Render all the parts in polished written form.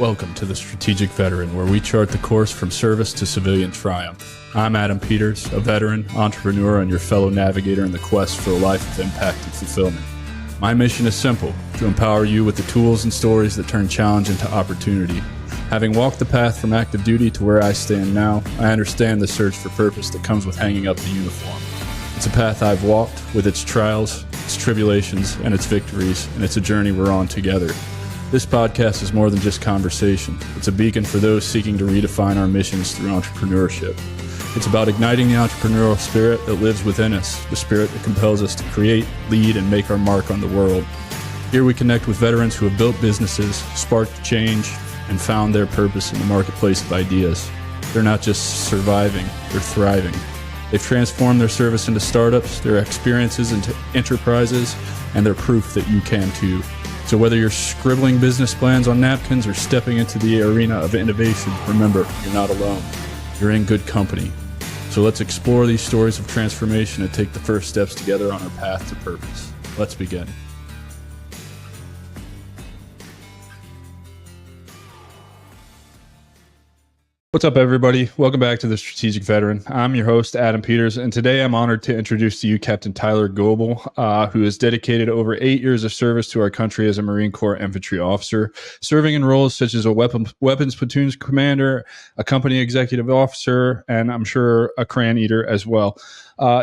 Welcome to the Strategic Veteran, where we chart the course from service to civilian triumph. I'm Adam Peters, a veteran, entrepreneur, and your fellow navigator in the quest for a life of impact and fulfillment. My mission is simple: to empower you with the tools and stories that turn challenge into opportunity. Having walked the path from active duty to where I stand now, I understand the search for purpose that comes with hanging up the uniform. It's a path I've walked, with its trials, its tribulations, and its victories, and it's a journey we're on together. This podcast is more than just conversation. It's a beacon for those seeking to redefine our missions through entrepreneurship. It's about igniting the entrepreneurial spirit that lives within us, the spirit that compels us to create, lead, and make our mark on the world. Here we connect with veterans who have built businesses, sparked change, and found their purpose in the marketplace of ideas. They're not just surviving, they're thriving. They've transformed their service into startups, their experiences into enterprises, and they're proof that you can too. So whether you're scribbling business plans on napkins or stepping into the arena of innovation, remember, you're not alone. You're in good company. So let's explore these stories of transformation and take the first steps together on our path to purpose. Let's begin. What's up, everybody? Welcome back to the Strategic Veteran. I'm your host, Adam Peters, and today I'm honored to introduce to you Captain Tyler Goble, who has dedicated over 8 years of service to our country as a Marine Corps infantry officer, serving in roles such as a weapons platoon commander, a company executive officer, and I'm sure a crayon eater as well.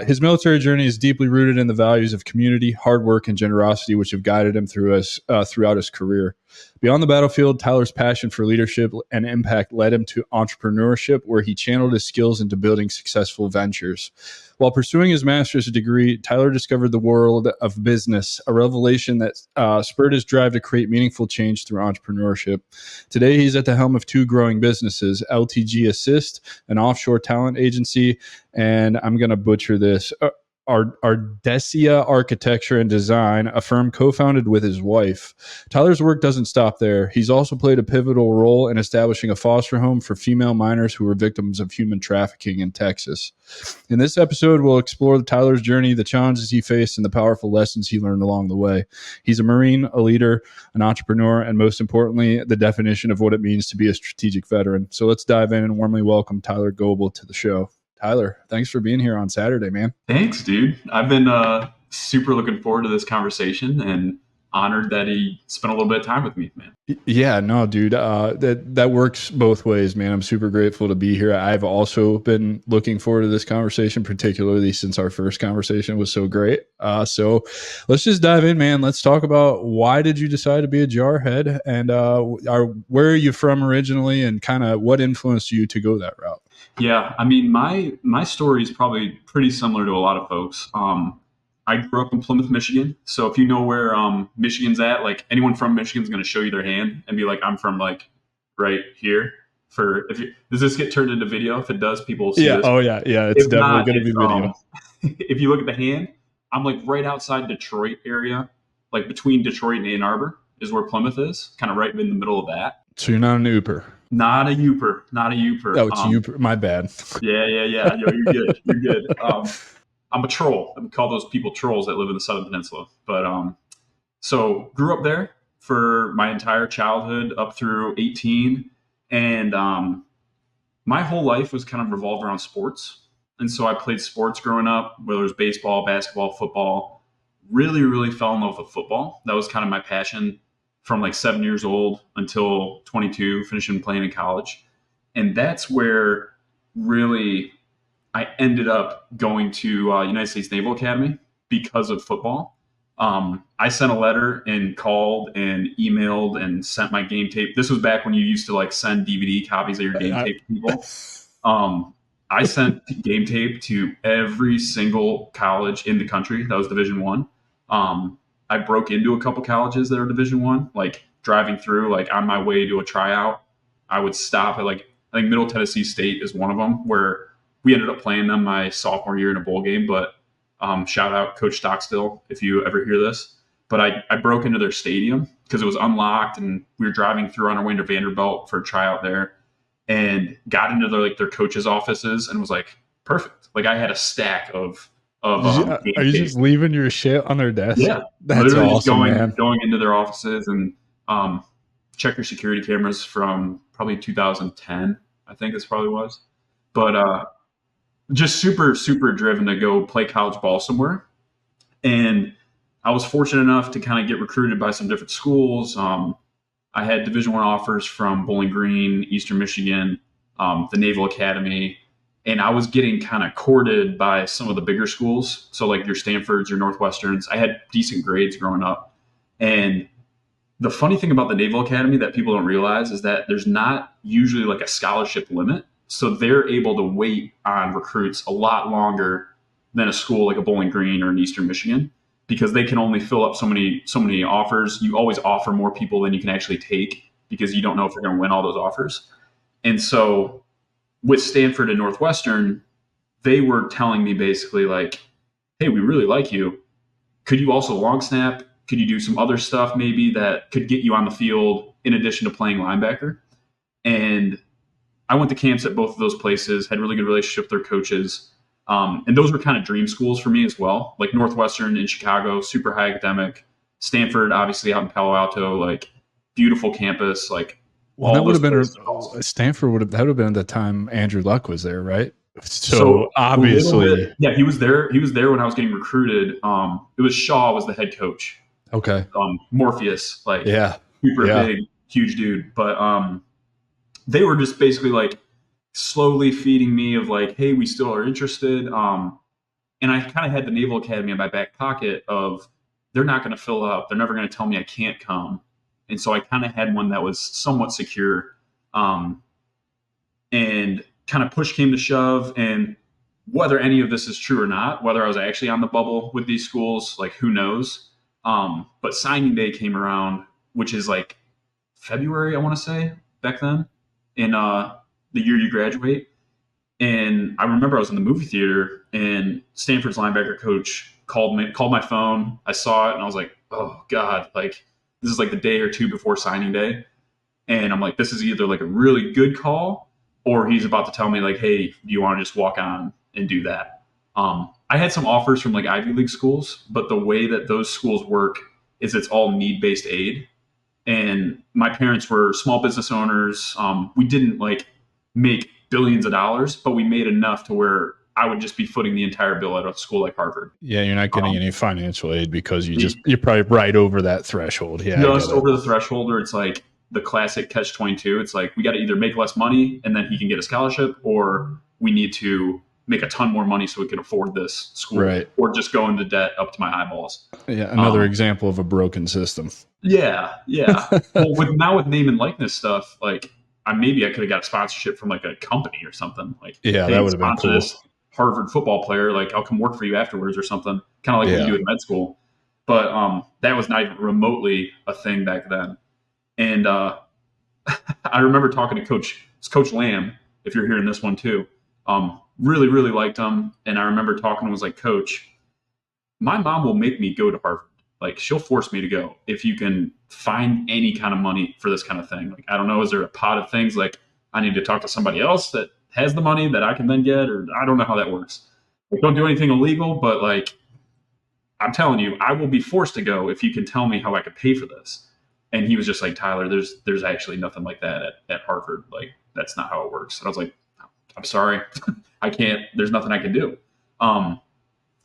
His military journey is deeply rooted in the values of community, hard work, and generosity, which have guided him throughout his career. Beyond the battlefield, Tyler's passion for leadership and impact led him to entrepreneurship, where he channeled his skills into building successful ventures. While pursuing his master's degree, Tyler discovered the world of business, a revelation that spurred his drive to create meaningful change through entrepreneurship. Today, he's at the helm of two growing businesses, LTG Assist, an offshore talent agency, and I'm going to butcher this, Ardesia Architecture and Design, a firm co-founded with his wife. Tyler's work doesn't stop there. He's also played a pivotal role in establishing a foster home for female minors who were victims of human trafficking in Texas. In this episode, we'll explore Tyler's journey, the challenges he faced, and the powerful lessons he learned along the way. He's a Marine, a leader, an entrepreneur, and most importantly, the definition of what it means to be a strategic veteran. So let's dive in and warmly welcome Tyler Goble to the show. Tyler, thanks for being here on Saturday, man. Thanks, dude. I've been super looking forward to this conversation and honored that he spent a little bit of time with me, man. Yeah, no, dude, that works both ways, man. I'm super grateful to be here. I've also been looking forward to this conversation, particularly since our first conversation was so great. So let's just dive in, man. Let's talk about why did you decide to be a jarhead, and where are you from originally, and kind of what influenced you to go that route? Yeah, I mean, my story is probably pretty similar to a lot of folks. I grew up in Plymouth, Michigan. So if you know where Michigan's at, like anyone from Michigan is going to show you their hand and be like, I'm from like right here. Does this get turned into video? If it does, people will see this. Oh yeah. It's definitely going to be video. If you look at the hand, I'm like right outside Detroit area, like between Detroit and Ann Arbor is where Plymouth is, kind of right in the middle of that. So you're not an Ooper. Not a Youper. Oh, it's Youper. My bad. Yeah. Yo, you're good. You're good. I'm a troll. I would call those people trolls that live in the Southern Peninsula. But so grew up there for my entire childhood up through 18. And my whole life was kind of revolved around sports. And so I played sports growing up, whether it was baseball, basketball, football. Really, really fell in love with football. That was kind of my passion from like 7 years old until 22, finishing playing in college. And that's where really I ended up going to United States Naval Academy because of football. I sent a letter and called and emailed and sent my game tape. This was back when you used to like send DVD copies of your game tape to people. I sent game tape to every single college in the country that was Division I. I broke into a couple colleges that are Division I, like driving through, like on my way to a tryout. I would stop at like, I think Middle Tennessee State is one of them, where we ended up playing them my sophomore year in a bowl game. But shout out Coach Stockstill if you ever hear this. But I broke into their stadium because it was unlocked, and we were driving through on our way to Vanderbilt for a tryout there, and got into their coaches' offices and was like, perfect. Like I had a stack of are you just leaving your shit on their desk? Yeah, that's awesome, man. Going into their offices, and check your security cameras from probably 2010, I think this probably was. But just super, super driven to go play college ball somewhere. And I was fortunate enough to kind of get recruited by some different schools. I had Division One offers from Bowling Green, Eastern Michigan, the Naval Academy, and I was getting kind of courted by some of the bigger schools. So like your Stanfords, your Northwesterns. I had decent grades growing up, and the funny thing about the Naval Academy that people don't realize is that there's not usually like a scholarship limit. So they're able to wait on recruits a lot longer than a school like a Bowling Green or an Eastern Michigan because they can only fill up so many offers. You always offer more people than you can actually take because you don't know if you're going to win all those offers. And so with Stanford and Northwestern, they were telling me basically like, hey, we really like you. Could you also long snap? Could you do some other stuff maybe that could get you on the field in addition to playing linebacker? And I went to camps at both of those places, had really good relationship with their coaches. And those were kind of dream schools for me as well. Like Northwestern in Chicago, super high academic. Stanford, obviously out in Palo Alto, like beautiful campus. Like well, that would have been Stanford that would have been the time Andrew Luck was there, right? So obviously, yeah, he was there. He was there when I was getting recruited. It was Shaw was the head coach. Okay. Morpheus, like super yeah. big, huge dude. But they were just basically like slowly feeding me of like, hey, we still are interested. And I kind of had the Naval Academy in my back pocket of they're not going to fill up. They're never going to tell me I can't come. And so I kind of had one that was somewhat secure. And kind of push came to shove. And whether any of this is true or not, whether I was actually on the bubble with these schools, like who knows? But signing day came around, which is like February, I want to say, back then, in the year you graduate. And I remember I was in the movie theater and Stanford's linebacker coach called my phone. I saw it and I was like, oh God, like this is like the day or two before signing day. And I'm like, this is either like a really good call or he's about to tell me like, hey, do you want to just walk on and do that? I had some offers from like Ivy League schools, but the way that those schools work is it's all need-based aid. And my parents were small business owners. We didn't like make billions of dollars, but we made enough to where I would just be footing the entire bill at a school like Harvard. Yeah, you're not getting any financial aid because you're probably right over that threshold. Yeah, just over the threshold, or it's like the classic catch-22. It's like we got to either make less money and then he can get a scholarship, or we need to make a ton more money so we can afford this school, right? Or just go into debt up to my eyeballs. Yeah, another example of a broken system. Yeah. Well, with name and likeness stuff, like maybe I could have got a sponsorship from like a company or something. Like, yeah, hey, that would have been cool. This Harvard football player, like I'll come work for you afterwards or something, kind of like what you do in med school. But that was not even remotely a thing back then. And I remember talking to Coach Lamb, if you're hearing this one too. Really, really liked him. And I remember talking and was like, Coach, my mom will make me go to Harvard. Like she'll force me to go if you can find any kind of money for this kind of thing. Like, I don't know, is there a pot of things like I need to talk to somebody else that has the money that I can then get, or I don't know how that works. Like, don't do anything illegal, but like, I'm telling you, I will be forced to go if you can tell me how I could pay for this. And he was just like, Tyler, there's actually nothing like that at Harvard. Like, that's not how it works. And I was like, I'm sorry, I can't, there's nothing I can do.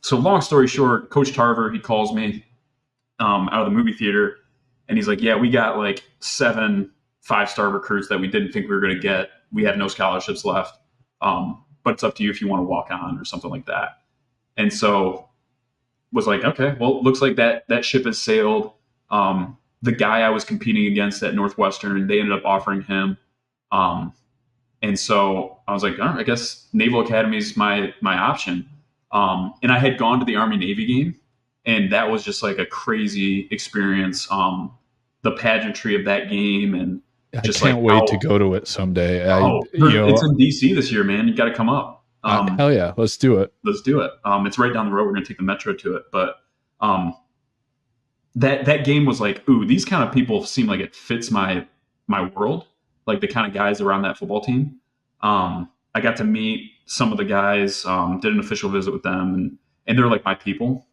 So long story short, Coach Tarver, he calls me out of the movie theater and he's like, yeah, we got like 7 5-star recruits that we didn't think we were going to get. We have no scholarships left. But it's up to you if you want to walk on or something like that. And so was like, okay, well, it looks like that ship has sailed. The guy I was competing against at Northwestern, they ended up offering him. And so I was like, all right, I guess Naval Academy is my option. And I had gone to the Army Navy game, and that was just like a crazy experience. The pageantry of that game, and just I can't wait to go to it someday. It's in DC this year, man. You got to come up. Hell yeah, let's do it. Let's do it. It's right down the road. We're going to take the metro to it, but that game was like, ooh, these kind of people seem like it fits my world. Like the kind of guys around that football team. I got to meet some of the guys, did an official visit with them, and they're like my people,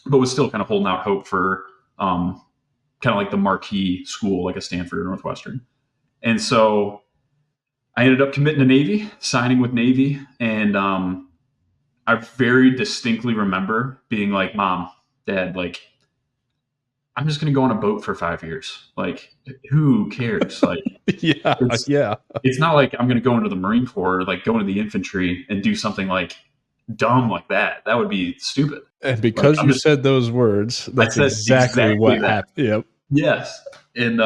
but was still kind of holding out hope for kind of like the marquee school, like a Stanford or Northwestern. And so I ended up committing to Navy, signing with Navy. And I very distinctly remember being like, Mom, Dad, like, I'm just going to go on a boat for 5 years. Like, who cares? Like, Yeah, yeah. it's not like I'm going to go into the Marine Corps, or like go into the infantry and do something like dumb like that. That would be stupid. And Like, because you said those words, I that's said exactly exactly what that. happened. Yep. Yes. And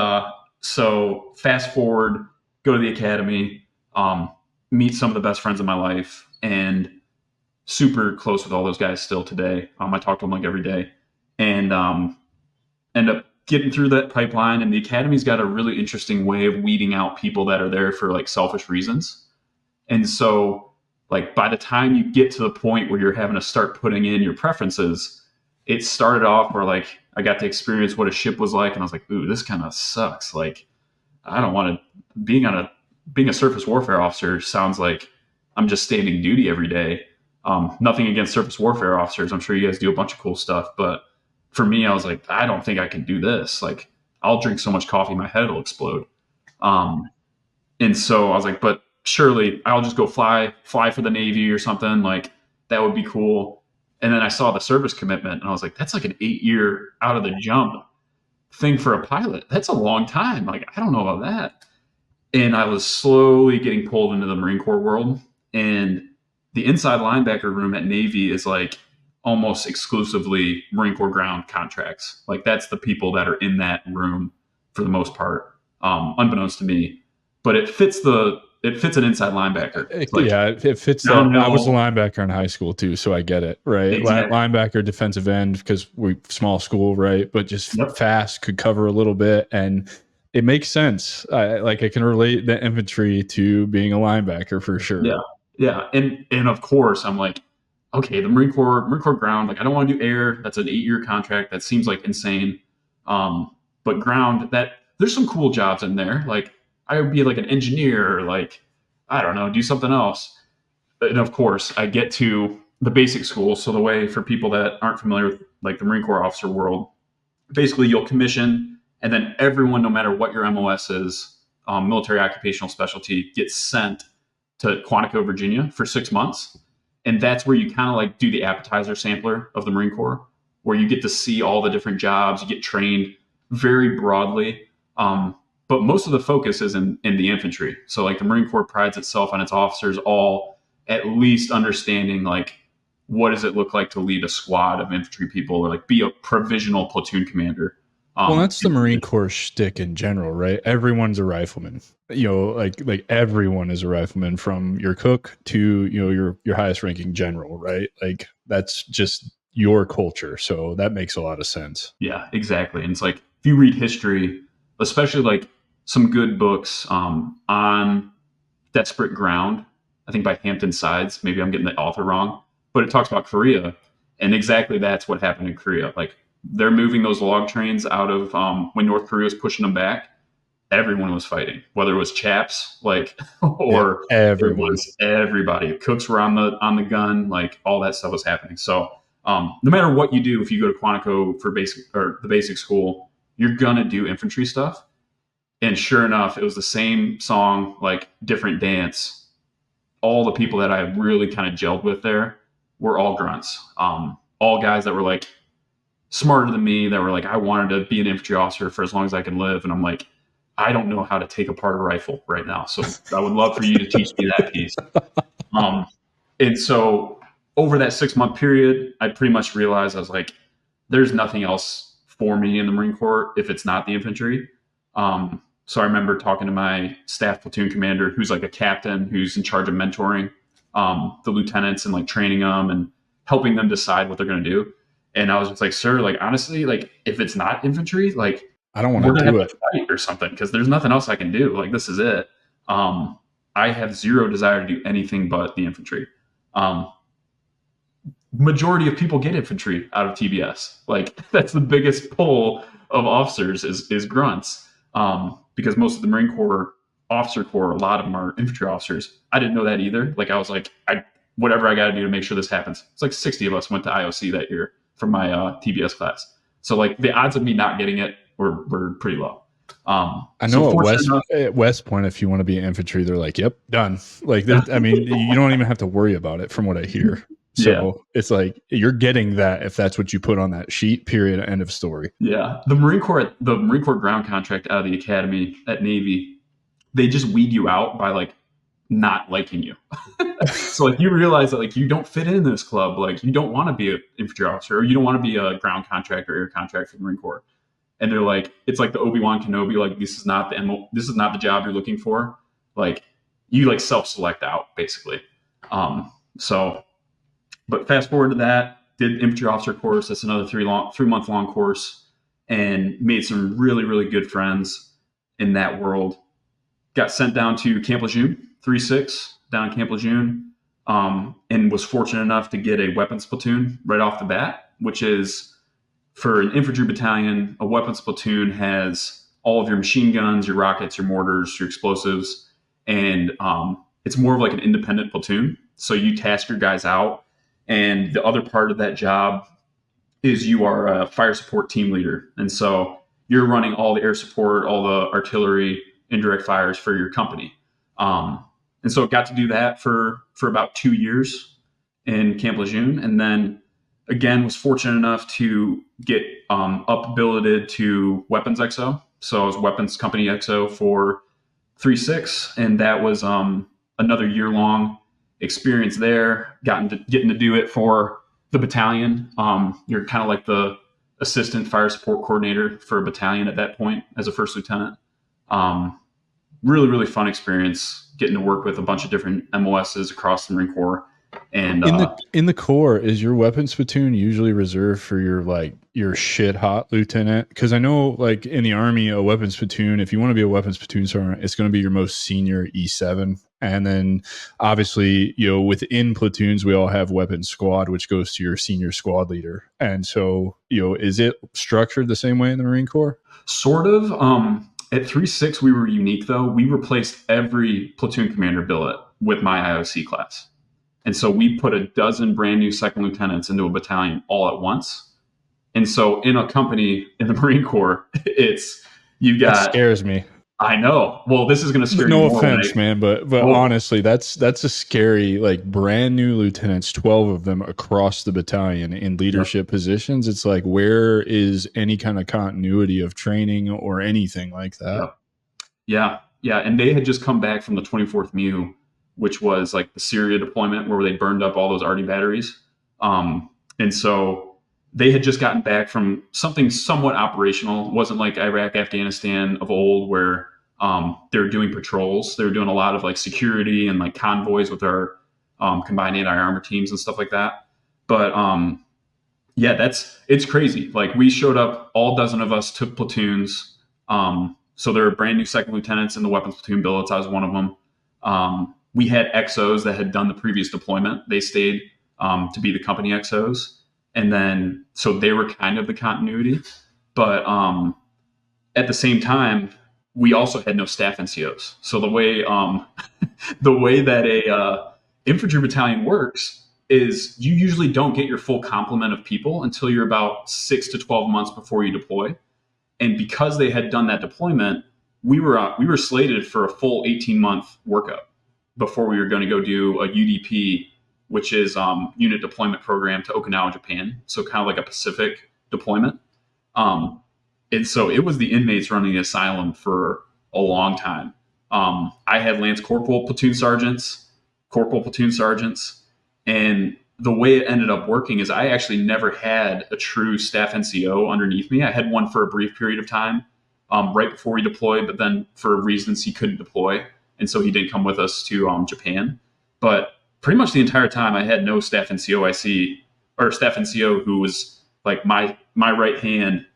so fast forward, go to the academy, meet some of the best friends of my life, and super close with all those guys still today. I talk to them like every day, and end up getting through that pipeline. And the academy's got a really interesting way of weeding out people that are there for like selfish reasons. And so, like, by the time you get to the point where you're having to start putting in your preferences, it started off where like I got to experience what a ship was like, and I was like, ooh, this kind of sucks. Like, I don't want to being a surface warfare officer sounds like I'm just standing duty every day. Nothing against surface warfare officers. I'm sure you guys do a bunch of cool stuff, but for me, I was like, I don't think I can do this. Like, I'll drink so much coffee, my head will explode. Um, and so I was like, but surely I'll just go fly for the Navy or something. Like, that would be cool. And then I saw the service commitment, and I was like, that's like an 8-year out of the jump thing for a pilot. That's a long time. Like, I don't know about that. And I was slowly getting pulled into the Marine Corps world. And the inside linebacker room at Navy is like almost exclusively Marine Corps ground contracts. Like, that's the people that are in that room for the most part, unbeknownst to me. But it fits an inside linebacker. It's like, Yeah, it fits that. downhill. I was a linebacker in high school too, so I get it, right? Exactly. Linebacker, defensive end, because we small school, right? But just Yep. fast, could cover a little bit, and it makes sense. I can relate the infantry to being a linebacker for sure. Yeah. Yeah. And of course I'm like, okay, the Marine Corps ground, like, I don't want to do air. That's an 8-year contract. That seems like insane. But ground, that there's some cool jobs in there. Like, I would be like an engineer, or like, I don't know, do something else. And of course I get to the basic school. So the way, for people that aren't familiar with like the Marine Corps officer world, basically you'll commission, and then everyone, no matter what your MOS is, military occupational specialty, gets sent to Quantico, Virginia for 6 months. And that's where you kind of like do the appetizer sampler of the Marine Corps, where you get to see all the different jobs, you get trained very broadly. But most of the focus is in the infantry. So like the Marine Corps prides itself on its officers all at least understanding like, what does it look like to lead a squad of infantry people, or like be a provisional platoon commander. Well, that's the Marine Corps shtick in general, right? Everyone's a rifleman. Like everyone is a rifleman, from your cook to your highest ranking general, right? Like, that's just your culture, so that makes a lot of sense. Yeah, exactly. And it's like, if you read history, especially like some good books on Desperate Ground, I think by Hampton Sides. Maybe I'm getting the author wrong, but it talks about Korea, and exactly that's what happened in Korea. Like, they're moving those log trains out of when North Korea was pushing them back. Everyone was fighting, whether it was chaps, like, or it was everybody. Cooks were on the gun, like, all that stuff was happening. So no matter what you do, if you go to Quantico for basic, or the basic school, you're gonna do infantry stuff. And sure enough, it was the same song, like different dance. All the people that I really kind of gelled with there were all grunts. All guys that were like smarter than me, that were like, I wanted to be an infantry officer for as long as I can live. And I'm like, I don't know how to take apart a rifle right now. So I would love for you to teach me that piece. And so over that 6-month period, I pretty much realized, I was like, there's nothing else for me in the Marine Corps if it's not the infantry. So I remember talking to my staff platoon commander, who's like a captain, who's in charge of mentoring the lieutenants and like training them and helping them decide what they're going to do. And I was just like, sir, like, honestly, like, if it's not infantry, like, I don't want to do it fight or something, because there's nothing else I can do. Like, this is it. I have zero desire to do anything but the infantry. Majority of people get infantry out of TBS. Like, that's the biggest pull of officers is grunts. Because most of the Marine Corps officer corps, a lot of them are infantry officers. I didn't know that either. Like, I was like, whatever I got to do to make sure this happens. It's like 60 of us went to IOC that year from my TBS class. So like, the odds of me not getting it were pretty low. I So know fortunate enough, at West Point, if you want to be infantry, they're like, "Yep, done." Like, I mean, you don't even have to worry about it, from what I hear. yeah, So it's like you're getting that if that's what you put on that sheet. Period. End of story. yeah. The Marine Corps ground contract out of the academy at Navy, they just weed you out by like not liking you. So like you realize that like you don't fit in this club, like you don't want to be an infantry officer, or you don't want to be a ground contractor or air contractor for the Marine Corps. And they're like, it's like the Obi-Wan Kenobi, like this is not the job you're looking for. Like you like self-select out basically. So, but fast forward to that, did infantry officer course. That's another 3-month long course, and made some really really good friends in that world. Got sent down to Camp Lejeune, 3-6 down in Camp Lejeune, and was fortunate enough to get a weapons platoon right off the bat, which is for an infantry battalion. A weapons platoon has all of your machine guns, your rockets, your mortars, your explosives, and it's more of like an independent platoon. So you task your guys out, and the other part of that job is you are a fire support team leader, and so you're running all the air support, all the artillery, indirect fires for your company. And so got to do that for about 2 years in Camp Lejeune, and then again was fortunate enough to get up billeted to Weapons XO. So I was Weapons Company XO for 3-6, and that was another year long experience there. Getting to do it for the battalion. You're kind of like the assistant fire support coordinator for a battalion at that point as a first lieutenant. Really, really fun experience getting to work with a bunch of different MOSs across the Marine Corps. And in the Corps, is your weapons platoon usually reserved for your shit hot lieutenant? Because I know like in the Army, a weapons platoon, if you want to be a weapons platoon sergeant, it's going to be your most senior E7. And then obviously, within platoons, we all have weapons squad, which goes to your senior squad leader. And so, is it structured the same way in the Marine Corps? Sort of. At 3-6, we were unique though. We replaced every platoon commander billet with my IOC class. And so we put a dozen brand new second lieutenants into a battalion all at once. And so in a company in the Marine Corps, that scares me. I know. Well, this is going to scare you more. No offense, man, but honestly, that's a scary, like brand new lieutenants, 12 of them across the battalion in leadership positions. It's like, where is any kind of continuity of training or anything like that? Yeah. And they had just come back from the 24th MEU, which was like the Syria deployment where they burned up all those Arty batteries. And so they had just gotten back from something somewhat operational. It wasn't like Iraq, Afghanistan of old where they were doing patrols. They were doing a lot of like security and like convoys with our combined anti-armor teams and stuff like that. But it's crazy. Like we showed up, all dozen of us took platoons. So there were brand new second lieutenants in the weapons platoon billets. I was one of them. We had XOs that had done the previous deployment. They stayed to be the company XOs. And then, so they were kind of the continuity. But at the same time, we also had no staff NCOs. So the way that a infantry battalion works is you usually don't get your full complement of people until you're about 6 to 12 months before you deploy. And because they had done that deployment, we were slated for a full 18-month workup before we were going to go do a UDP, which is unit deployment program to Okinawa, Japan. So kind of like a Pacific deployment. And so it was the inmates running the asylum for a long time. I had Lance Corporal platoon sergeants, and the way it ended up working is I actually never had a true staff NCO underneath me. I had one for a brief period of time right before we deployed, but then for reasons he couldn't deploy. And so he didn't come with us to Japan. But pretty much the entire time I had no staff NCO staff NCO who was like my right hand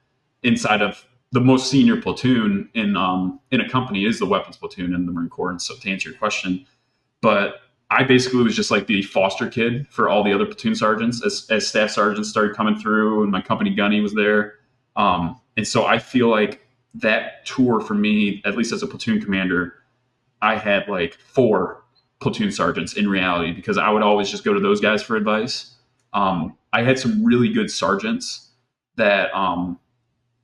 inside of the most senior platoon in a company is the weapons platoon in the Marine Corps. And so to answer your question, but I basically was just like the foster kid for all the other platoon sergeants as staff sergeants started coming through and my company gunny was there. And so I feel like that tour for me, at least as a platoon commander, I had like 4 platoon sergeants in reality because I would always just go to those guys for advice. I had some really good sergeants that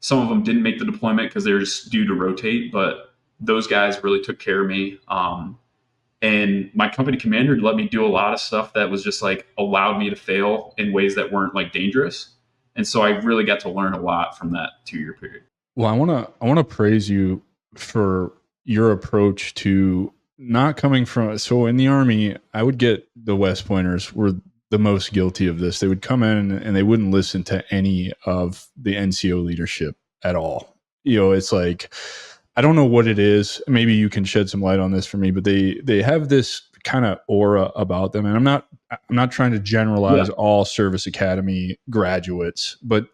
Some of them didn't make the deployment because they were just due to rotate, but those guys really took care of me. And my company commander let me do a lot of stuff that was just like allowed me to fail in ways that weren't like dangerous. And so I really got to learn a lot from that 2-year period. Well, I want to praise you for your approach to not coming from. So in the Army, I would get the West Pointers were the most guilty of this. They would come in and they wouldn't listen to any of the NCO leadership at all. You know, it's like, I don't know what it is. Maybe you can shed some light on this for me, but they have this kind of aura about them. And I'm not trying to generalize all service academy graduates, but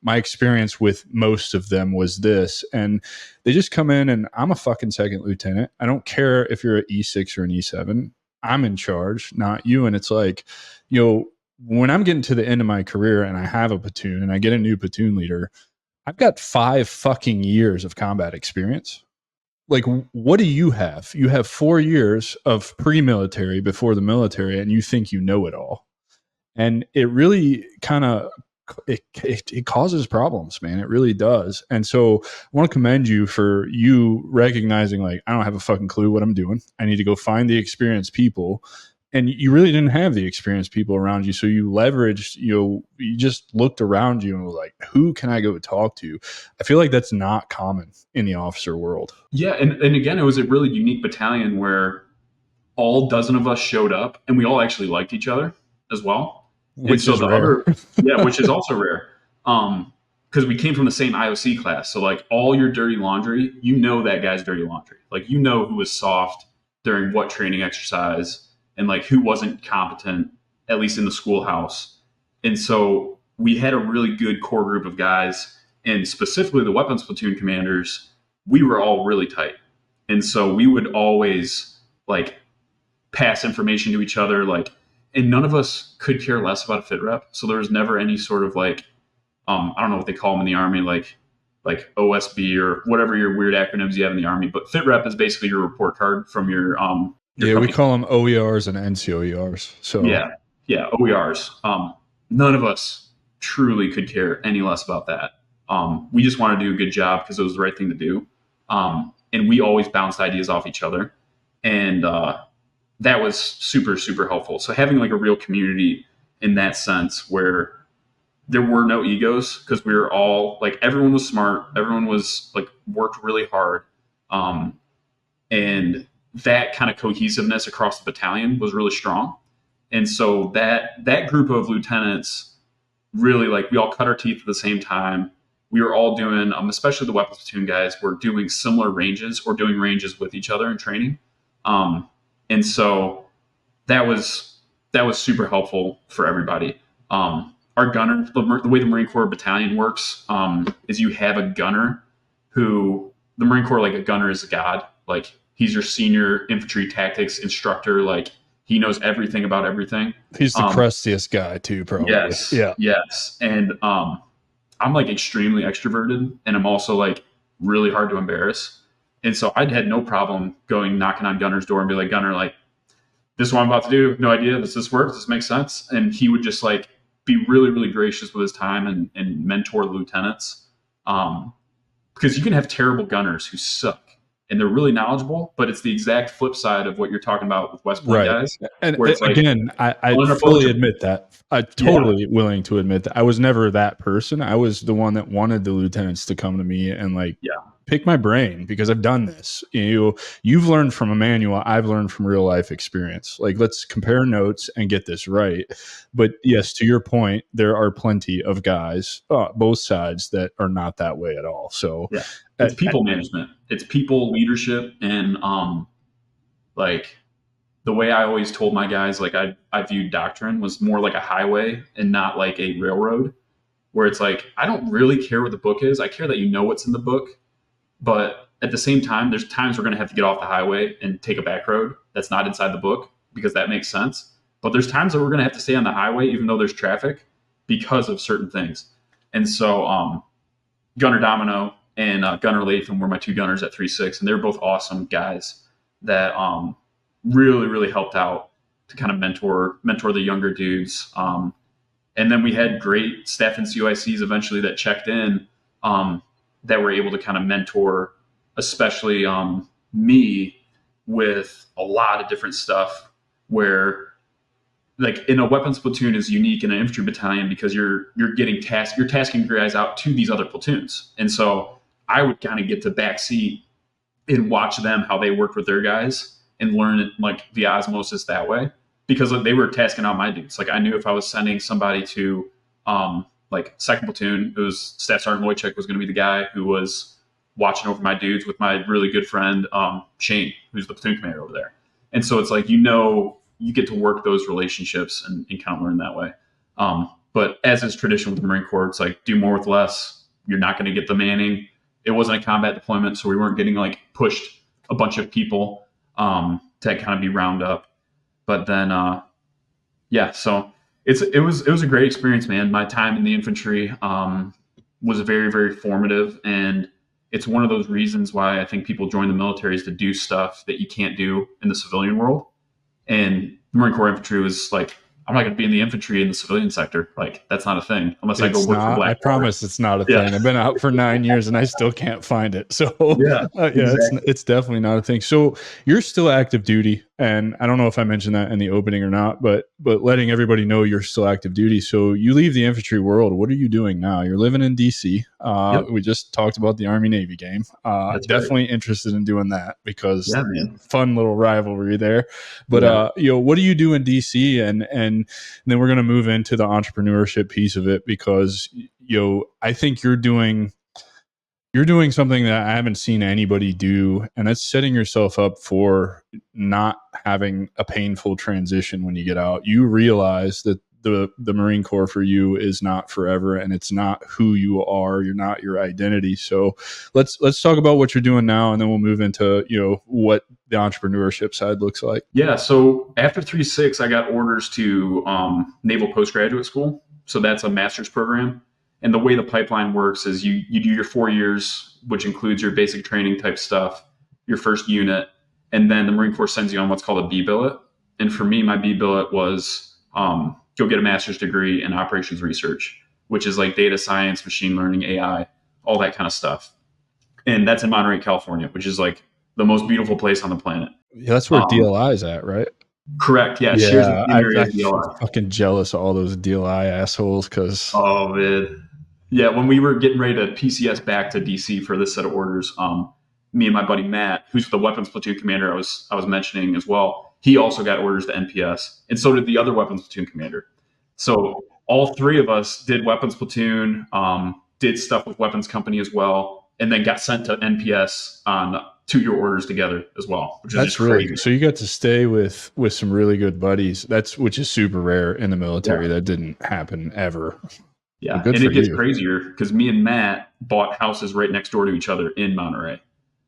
my experience with most of them was this. And they just come in and I'm a fucking second lieutenant. I don't care if you're an E6 or an E7. I'm in charge, not you. And it's like, you know, when I'm getting to the end of my career and I have a platoon and I get a new platoon leader, I've got 5 fucking years of combat experience. Like, what do you have? You have 4 years of pre-military before the military, and you think you know it all. And it really kind of it causes problems, man. It really does. And so I want to commend you for you recognizing, like, I don't have a fucking clue what I'm doing. I need to go find the experienced people. And you really didn't have the experienced people around you. So you leveraged, you just looked around you and was like, who can I go talk to? I feel like that's not common in the officer world. Yeah. And again, it was a really unique battalion where all dozen of us showed up and we all actually liked each other as well. Which is rare. Which is also rare. Because we came from the same IOC class. So like all your dirty laundry, you know that guy's dirty laundry. Like, you know who was soft during what training exercise, and like who wasn't competent, at least in the schoolhouse. And so we had a really good core group of guys, and specifically the weapons platoon commanders, we were all really tight. And so we would always like pass information to each other, like, and none of us could care less about a fit rep. So there was never any sort of like, I don't know what they call them in the Army, like OSB or whatever your weird acronyms you have in the Army, but fit rep is basically your report card from your we call them OERs and NCOERs. So yeah, OERs. None of us truly could care any less about that. We just wanted to do a good job because it was the right thing to do. And we always bounced ideas off each other. And that was super, super helpful. So having like a real community in that sense where there were no egos, because we were all like, everyone was smart. Everyone was like worked really hard. And that kind of cohesiveness across the battalion was really strong. And so that group of lieutenants really, like, we all cut our teeth at the same time. We were all doing, especially the weapons platoon guys, were doing similar ranges or doing ranges with each other in training. And so that was super helpful for everybody. Our gunner, the way the Marine Corps battalion works, is you have a gunner who, the Marine Corps, like, a gunner is a god. Like, he's your senior infantry tactics instructor. Like, he knows everything about everything. He's the crustiest guy too, probably. Yes. Yeah. Yes. And I'm like extremely extroverted, and I'm also like really hard to embarrass. And so I had no problem going knocking on Gunner's door and be like, Gunner, like, this is what I'm about to do. No idea. Does this work? Does this make sense? And he would just like be really, really gracious with his time and mentor the lieutenants. Because you can have terrible gunners who suck and they're really knowledgeable, but it's the exact flip side of what you're talking about with West Point guys. And again, like, I fully admit that. I'm totally willing to admit that. I was never that person. I was the one that wanted the lieutenants to come to me and like pick my brain, because I've done this. You've learned from a manual. I've learned from real life experience. Like, let's compare notes and get this right. But yes, to your point, there are plenty of guys, both sides, that are not that way at all. So it's people management. It's people leadership. And like, the way I always told my guys, like, I viewed doctrine was more like a highway and not like a railroad, where it's like, I don't really care what the book is. I care that you know what's in the book. But at the same time, there's times we're going to have to get off the highway and take a back road that's not inside the book, because that makes sense. But there's times that we're going to have to stay on the highway, even though there's traffic, because of certain things. And so Gunner Domino and Gunner Latham were my two gunners at 3-6, and they're both awesome guys that really, really helped out to kind of mentor the younger dudes. And then we had great staff and COICs eventually that checked in. that were able to kind of mentor, especially me, with a lot of different stuff where, like, in a weapons platoon is unique in an infantry battalion because you're tasking your guys out to these other platoons. And so I would kind of get to backseat and watch them, how they worked with their guys, and learn like the osmosis that way, because they were tasking out my dudes. Like, I knew if I was sending somebody to like second platoon, it was Staff Sergeant Wojcik was going to be the guy who was watching over my dudes with my really good friend Shane, who's the platoon commander over there. And so it's like, you get to work those relationships and kind of learn that way. But as is tradition with the Marine Corps, it's like, do more with less. You're not going to get the manning. It wasn't a combat deployment, so we weren't getting like pushed a bunch of people to kind of be round up. But then, so it was a great experience, man. My time in the infantry was very, very formative, and it's one of those reasons why I think people join the military is to do stuff that you can't do in the civilian world. And the Marine Corps infantry was like, I'm not going to be in the infantry in the civilian sector. Like, that's not a thing unless I go work for Black. I promise it's not a thing. I've been out for 9 years and I still can't find it. So exactly. It's definitely not a thing. So you're still active duty, and I don't know if I mentioned that in the opening or not, but letting everybody know you're still active duty. So you leave the infantry world. What are you doing now? You're living in DC. We just talked about the Army Navy game. Definitely interested in doing that because fun little rivalry there. But what do you do in DC? And then we're going to move into the entrepreneurship piece of it, because I think you're doing something that I haven't seen anybody do, and that's setting yourself up for not having a painful transition when you get out. You realize that the Marine Corps for you is not forever, and it's not who you are. You're not your identity. So let's talk about what you're doing now, and then we'll move into what the entrepreneurship side looks like. Yeah. So after 3-6, I got orders to Naval postgraduate school. So that's a master's program. And the way the pipeline works is you do your 4 years, which includes your basic training type stuff, your first unit, and then the Marine Corps sends you on what's called a B billet. And for me, my B billet was go get a master's degree in operations research, which is like data science, machine learning, AI, all that kind of stuff. And that's in Monterey, California, which is like the most beautiful place on the planet. Yeah, that's where DLI is at, right? Correct. Yeah. I'm fucking jealous of all those DLI assholes. Oh, man. Yeah. When we were getting ready to PCS back to DC for this set of orders, me and my buddy Matt, who's the weapons platoon commander I was mentioning as well, he also got orders to NPS, and so did the other weapons platoon commander. So all three of us did weapons platoon, did stuff with weapons company as well, and then got sent to NPS on 2-year orders together as well. That's really crazy. So you got to stay with some really good buddies. Which is super rare in the military. That didn't happen ever. Yeah, and it gets crazier because me and Matt bought houses right next door to each other in Monterey.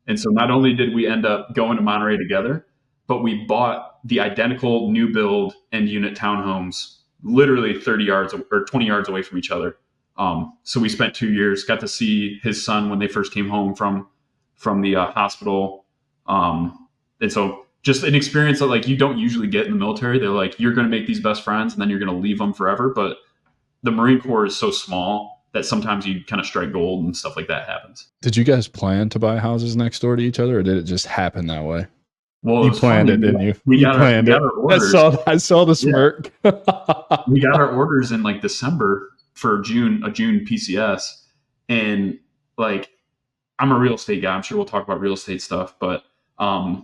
And so not only did we end up going to Monterey together, but we bought the identical new build end unit townhomes literally 30 yards or 20 yards away from each other. So we spent 2 years, got to see his son when they first came home from the hospital. And so just an experience that like you don't usually get in the military. They're like, you're going to make these best friends and then you're going to leave them forever. But the Marine Corps is so small that sometimes you kind of strike gold and stuff like that happens. Did you guys plan to buy houses next door to each other, or did it just happen that way? Well, you planned it, didn't you? We got our orders. I saw the smirk. We got our orders in like December for a June PCS. And like, I'm a real estate guy. I'm sure we'll talk about real estate stuff, but I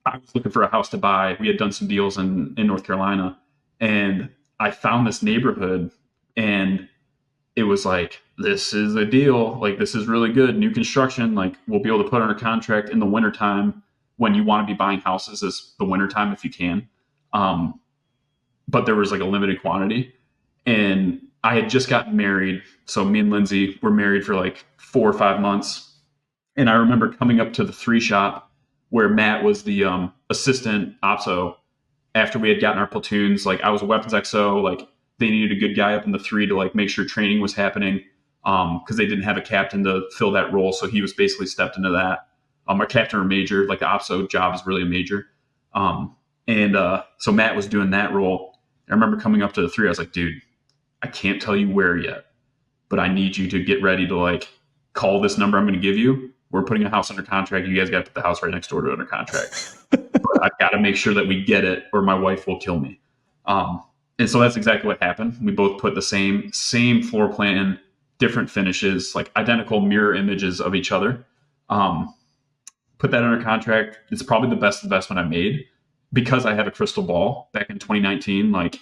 was looking for a house to buy. We had done some deals in North Carolina, and I found this neighborhood, and it was like, this is a deal. Like, this is really good. New construction. Like, we'll be able to put under contract in the wintertime when you want to be buying houses, is the wintertime if you can. But there was like a limited quantity. And I had just gotten married. So me and Lindsay were married for like 4 or 5 months. And I remember coming up to the 3 shop where Matt was the assistant OPSO after we had gotten our platoons. Like, I was a weapons XO. Like, they needed a good guy up in the 3 to like make sure training was happening, because they didn't have a captain to fill that role. So he was basically stepped into that. Our captain or major, like the OPSO job is really a major. So Matt was doing that role. I remember coming up to the 3. I was like, dude, I can't tell you where yet, but I need you to get ready to like call this number I'm going to give you. We're putting a house under contract. You guys got to put the house right next door to under contract. But I've got to make sure that we get it or my wife will kill me. And so that's exactly what happened. We both put the same floor plan, different finishes, like identical mirror images of each other. Put that under contract. It's probably the best investment I made because I had a crystal ball back in 2019. Like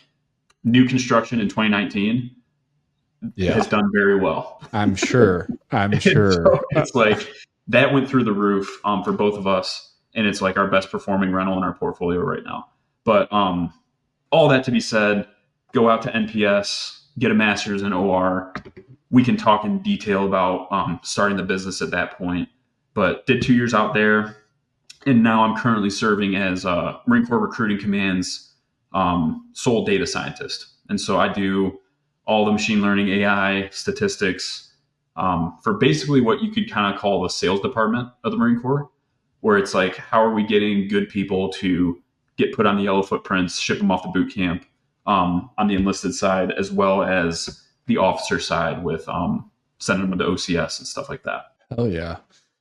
new construction in 2019 has done very well. I'm sure. So it's like that went through the roof for both of us. And it's like our best performing rental in our portfolio right now. But all that to be said, go out to NPS, get a master's in OR. We can talk in detail about starting the business at that point. But did 2 years out there. And now I'm currently serving as Marine Corps Recruiting Command's sole data scientist. And so I do all the machine learning, AI, statistics for basically what you could kind of call the sales department of the Marine Corps, where it's like, how are we getting good people to get put on the yellow footprints, ship them off the boot camp on the enlisted side, as well as the officer side with sending them to OCS and stuff like that. Oh, yeah.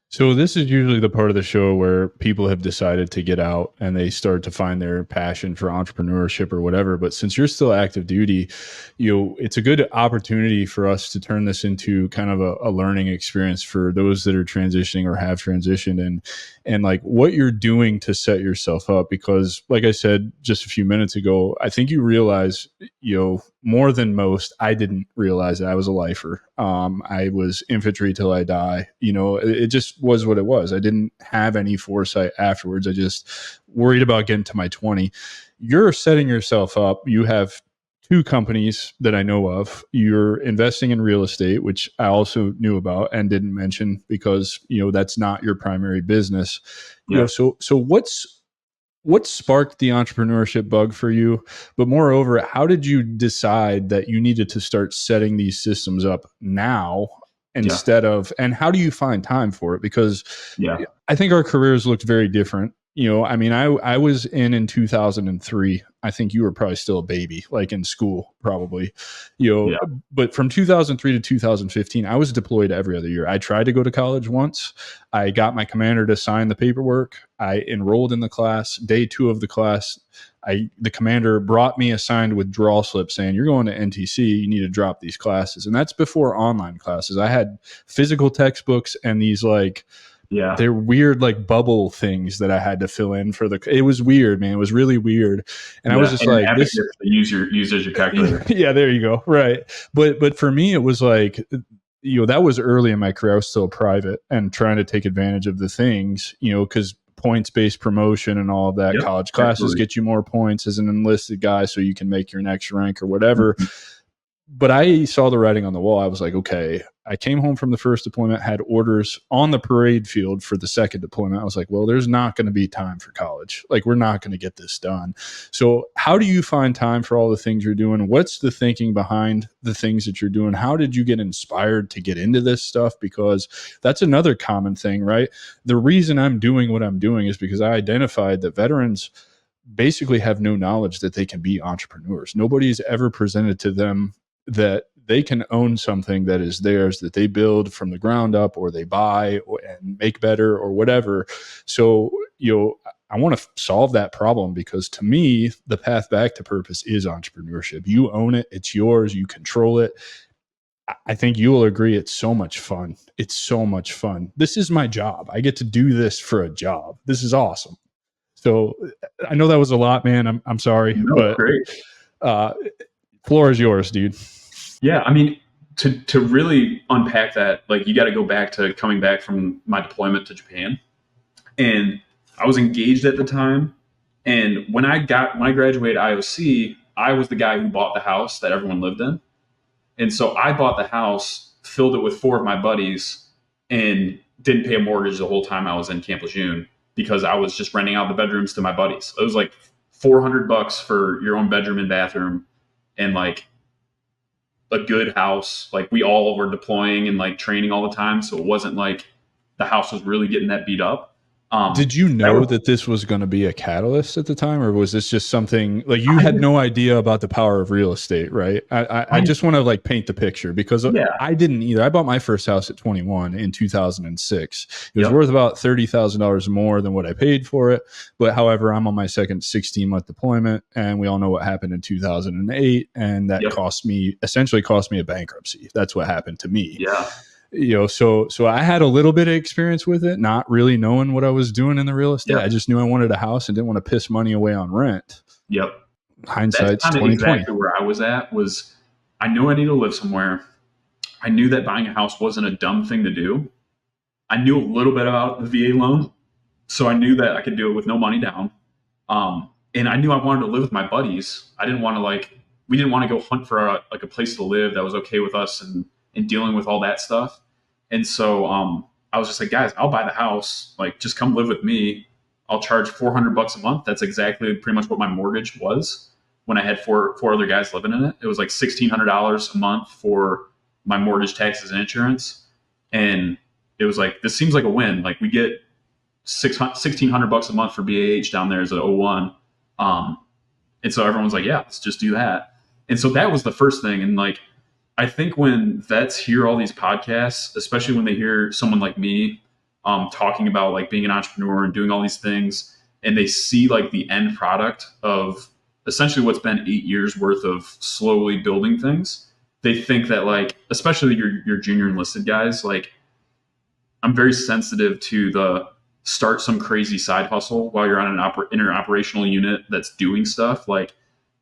So this is usually the part of the show where people have decided to get out and they start to find their passion for entrepreneurship or whatever. But since you're still active duty, it's a good opportunity for us to turn this into kind of a learning experience for those that are transitioning or have transitioned, and like what you're doing to set yourself up. Because like I said just a few minutes ago, I think you realize, more than most, I didn't realize that I was a lifer. I was infantry till I die. It just was what it was. I didn't have any foresight afterwards. I just worried about getting to my 20. You're setting yourself up. You have 2 companies that I know of. You're investing in real estate, which I also knew about and didn't mention because, that's not your primary business. Yeah. So what sparked the entrepreneurship bug for you? But moreover, how did you decide that you needed to start setting these systems up now instead of, and how do you find time for it? Because I think our careers looked very different. I was in 2003. I think you were probably still a baby, like in school, probably, but from 2003 to 2015, I was deployed every other year. I tried to go to college once. I got my commander to sign the paperwork. I enrolled in the class. Day 2 of the class, the commander brought me a signed withdrawal slip saying, you're going to NTC. You need to drop these classes. And that's before online classes. I had physical textbooks and these they're weird bubble things that I had to fill in it was weird, man. It was really weird. And I was just like, this use as your calculator. Yeah, there you go. Right. But for me, it was that was early in my career. I was still private and trying to take advantage of the things, because points-based promotion and all of that. College classes get you more points as an enlisted guy so you can make your next rank or whatever. But I saw the writing on the wall. I was like, okay, I came home from the first deployment, had orders on the parade field for the second deployment. I was like, well, there's not going to be time for college. We're not going to get this done. So how do you find time for all the things you're doing? What's the thinking behind the things that you're doing? How did you get inspired to get into this stuff? Because that's another common thing, right? The reason I'm doing what I'm doing is because I identified that veterans basically have no knowledge that they can be entrepreneurs. Nobody's ever presented to them that they can own something that is theirs, that they build from the ground up or they buy and make better or whatever. So, I want to solve that problem because to me, the path back to purpose is entrepreneurship. You own it. It's yours. You control it. I think you will agree. It's so much fun. It's so much fun. This is my job. I get to do this for a job. This is awesome. So I know that was a lot, man. I'm sorry, but great. Floor is yours, dude. Yeah, to really unpack that, you got to go back to coming back from my deployment to Japan, and I was engaged at the time. And when I graduated IOC, I was the guy who bought the house that everyone lived in, and so I bought the house, filled it with 4 of my buddies, and didn't pay a mortgage the whole time I was in Camp Lejeune because I was just renting out the bedrooms to my buddies. It was like $400 for your own bedroom and bathroom, and a good house. We all were deploying and training all the time. So it wasn't like the house was really getting that beat up. Did you That know was, that this was going to be a catalyst at the time, or was this just something like you had no idea about the power of real estate, right? I just want to like paint the picture because yeah, I didn't either. I bought my first house at 21 in 2006. It was yep, worth about $30,000 more than what I paid for it. But however, I'm on my second 16-month deployment, and we all know what happened in 2008, and that yep, essentially cost me a bankruptcy. That's what happened to me. yeah, So I had a little bit of experience with it, not really knowing what I was doing in the real estate. yep, I just knew I wanted a house and didn't want to piss money away on rent. yep. That's Hindsight's kind of 2020. exactly where I was at. Was I knew I needed to live somewhere. I knew that buying a house wasn't a dumb thing to do. I knew a little bit about the VA loan, so I knew that I could do it with no money down. And I knew I wanted to live with my buddies. I didn't want to we didn't want to go hunt for a place to live that was okay with us and dealing with all that stuff. And so I was just like, guys, I'll buy the house. Like, just come live with me. I'll charge $400 a month. That's exactly pretty much what my mortgage was when I had four other guys living in it. It was like $1,600 a month for my mortgage, taxes, and insurance. And it was like, this seems like a win. Like, we get $1,600 a month for BAH down there as an O1. And so everyone's like, yeah, let's just do that. And so that was the first thing. And like, I think when vets hear all these podcasts, especially when they hear someone like me talking about like being an entrepreneur and doing all these things, and they see like the end product of essentially what's been 8 years worth of slowly building things, they think that like, especially your junior enlisted guys, like I'm very sensitive to the start some crazy side hustle while you're on an inter-operational unit that's doing stuff. Like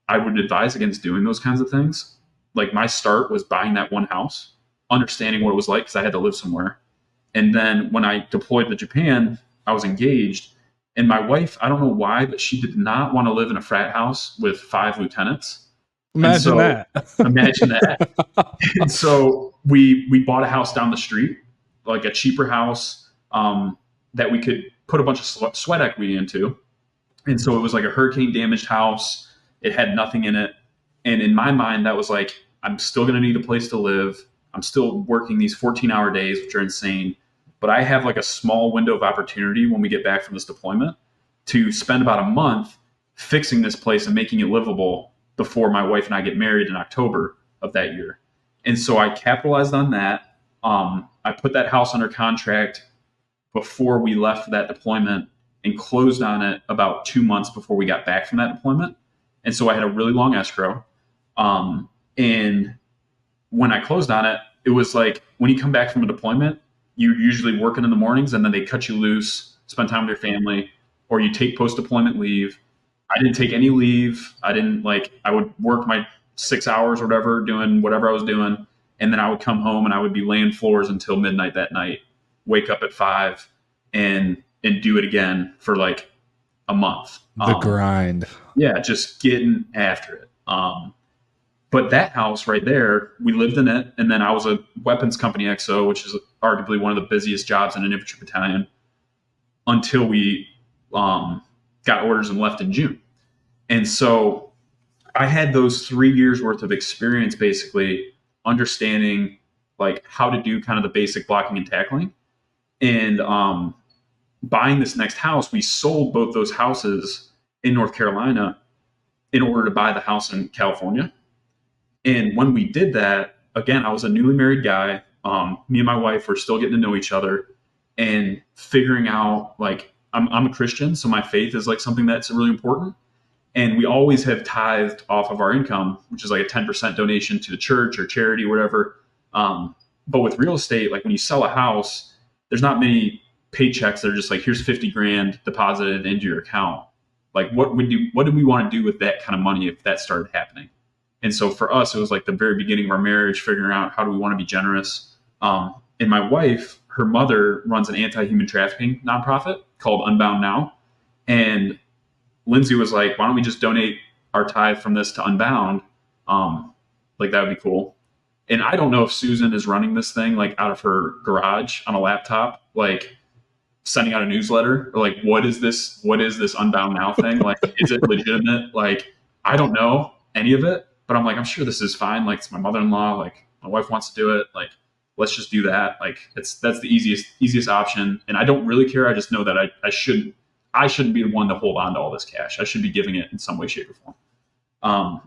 I would advise against doing those kinds of things. Like my start was buying that one house, understanding what it was like because I had to live somewhere. And then when I deployed to Japan, I was engaged. And my wife, I don't know why, but she did not want to live in a frat house with 5 lieutenants. Imagine that. Imagine that. And so we bought a house down the street, like a cheaper house that we could put a bunch of sweat equity into. And so it was like a hurricane damaged house. It had nothing in it. And in my mind, that was like, I'm still going to need a place to live. I'm still working these 14-hour days, which are insane. But I have like a small window of opportunity when we get back from this deployment to spend about a month fixing this place and making it livable before my wife and I get married in October of that year. And so I capitalized on that. I put that house under contract before we left for that deployment and closed on it about 2 months before we got back from that deployment. And so I had a really long escrow. And when I closed on it, it was like when you come back from a deployment, you're usually working in the mornings and then they cut you loose, spend time with your family, or you take post-deployment leave. I didn't take any leave. I would work my 6 hours or whatever, doing whatever I was doing. And then I would come home and I would be laying floors until midnight that night, wake up at 5 and do it again for like a month. The grind. Yeah, just getting after it. But that house right there, we lived in it. And then I was a weapons company XO, which is arguably one of the busiest jobs in an infantry battalion, until we got orders and left in June. And so I had those 3 years worth of experience, basically understanding like how to do kind of the basic blocking and tackling. And buying this next house, we sold both those houses in North Carolina in order to buy the house in California. And when we did that, again, I was a newly married guy. Me and my wife were still getting to know each other and figuring out like I'm a Christian, so my faith is like something that's really important. And we always have tithed off of our income, which is like a 10% donation to the church or charity, or whatever. But with real estate, like when you sell a house, there's not many paychecks that are just like, here's 50 grand deposited into your account. Like what do we want to do with that kind of money if that started happening? And so for us, it was like the very beginning of our marriage, figuring out how do we want to be generous. And my wife, her mother runs an anti-human trafficking nonprofit called Unbound Now. And Lindsay was like, why don't we just donate our tithe from this to Unbound? Like that would be cool. And I don't know if Susan is running this thing like out of her garage on a laptop, like sending out a newsletter, or like, what is this Unbound Now thing? Like, is it legitimate? Like, I don't know any of it, but I'm like, I'm sure this is fine. Like, it's my mother-in-law. Like, my wife wants to do it. Like, let's just do that. Like that's the easiest option. And I don't really care. I just know that I shouldn't be the one to hold on to all this cash. I should be giving it in some way, shape, or form.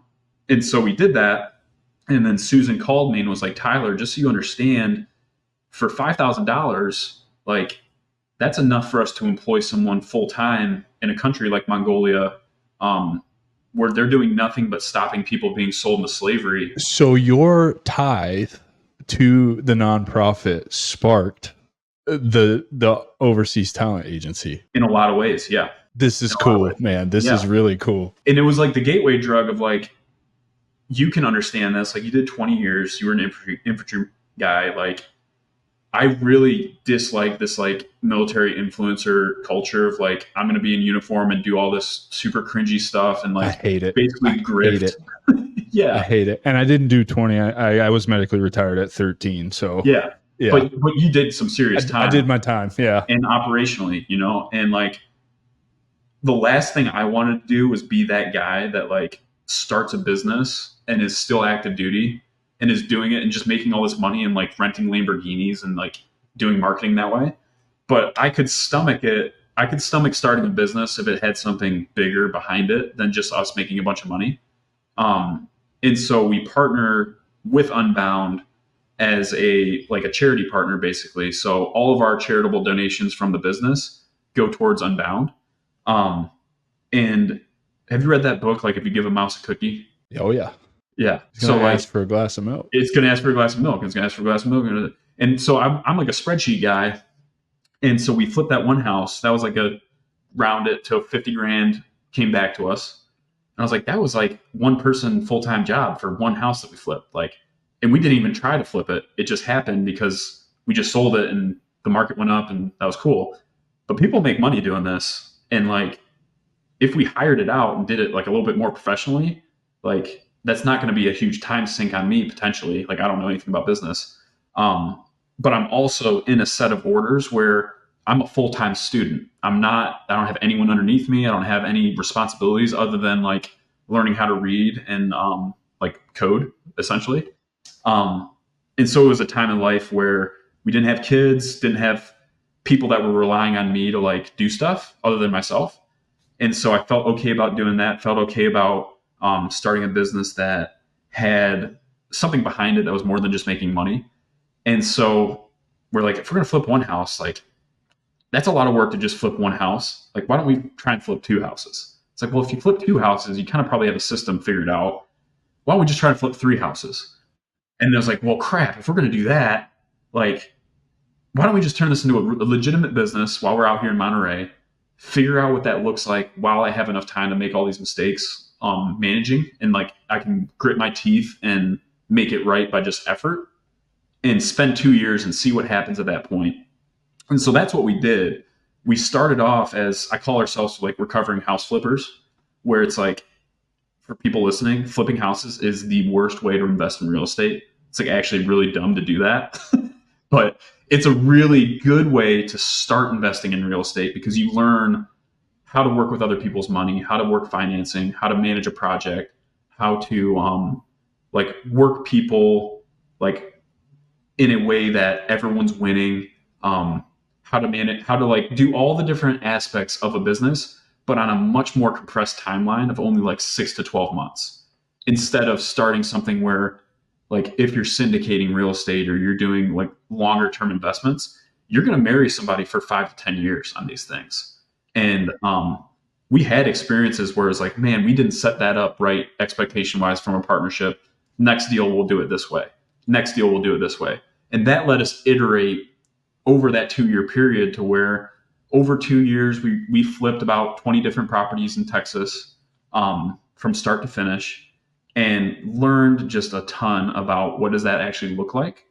And so we did that. And then Susan called me and was like, Tyler, just so you understand, for $5,000, like that's enough for us to employ someone full time in a country like Mongolia, where they're doing nothing but stopping people being sold into slavery. So your tithe to the nonprofit sparked the overseas talent agency. In a lot of ways, yeah. This is cool, man. This is really cool. And it was like the gateway drug of like, you can understand this. Like you did 20 years, you were an infantry guy. Like I really dislike this like military influencer culture of like, I'm going to be in uniform and do all this super cringy stuff. And like, I hate it. Basically grift. Hate it. Yeah. I hate it. And I didn't do 20. I was medically retired at 13. So yeah. But you did some serious time. I did my time. Yeah. And operationally, you know, and like the last thing I wanted to do was be that guy that like starts a business and is still active duty and is doing it and just making all this money and like renting Lamborghinis and like doing marketing that way. But I could stomach it. I could stomach starting a business if it had something bigger behind it than just us making a bunch of money. And so we partner with Unbound as a charity partner, basically. So all of our charitable donations from the business go towards Unbound. And have you read that book? Like if you give a mouse a cookie? Oh yeah. Yeah. It's going to ask for a glass of milk. It's going to ask for a glass of milk. It's going to ask for a glass of milk. And so I'm like a spreadsheet guy. And so we flipped that one house. That was like a round it to 50 grand came back to us. And I was like, that was like one person full-time job for one house that we flipped. Like, and we didn't even try to flip it. It just happened because we just sold it and the market went up and that was cool. But people make money doing this. And like, if we hired it out and did it like a little bit more professionally, like that's not going to be a huge time sink on me potentially. Like I don't know anything about business. But I'm also in a set of orders where I'm a full-time student. I don't have anyone underneath me. I don't have any responsibilities other than like learning how to read and like code essentially. And so it was a time in life where we didn't have kids, didn't have people that were relying on me to like do stuff other than myself. And so I felt okay about doing that, felt okay about starting a business that had something behind it that was more than just making money. And so we're like, if we're going to flip one house, like that's a lot of work to just flip one house. Like, why don't we try and flip two houses? It's like, well, if you flip two houses, you kind of probably have a system figured out. Why don't we just try to flip three houses? And I was like, well, crap, if we're going to do that, like, why don't we just turn this into a legitimate business while we're out here in Monterey, figure out what that looks like while I have enough time to make all these mistakes managing, and like I can grit my teeth and make it right by just effort, and spend 2 years and see what happens at that point. And so that's what we did. We started off as, I call ourselves like recovering house flippers, where it's like, for people listening, flipping houses is the worst way to invest in real estate. It's like actually really dumb to do that. But it's a really good way to start investing in real estate because you learn how to work with other people's money, how to work financing, how to manage a project, how to like work people like in a way that everyone's winning, how to manage, how to like do all the different aspects of a business, but on a much more compressed timeline of only like 6 to 12 months, instead of starting something where like if you're syndicating real estate or you're doing like longer term investments, you're going to marry somebody for 5 to 10 years on these things. And we had experiences where it's like, man, we didn't set that up right expectation wise from a partnership. Next deal, we'll do it this way. Next deal, we'll do it this way. And that let us iterate over that 2-year period to where over 2 years, we flipped about 20 different properties in Texas from start to finish, and learned just a ton about what does that actually look like.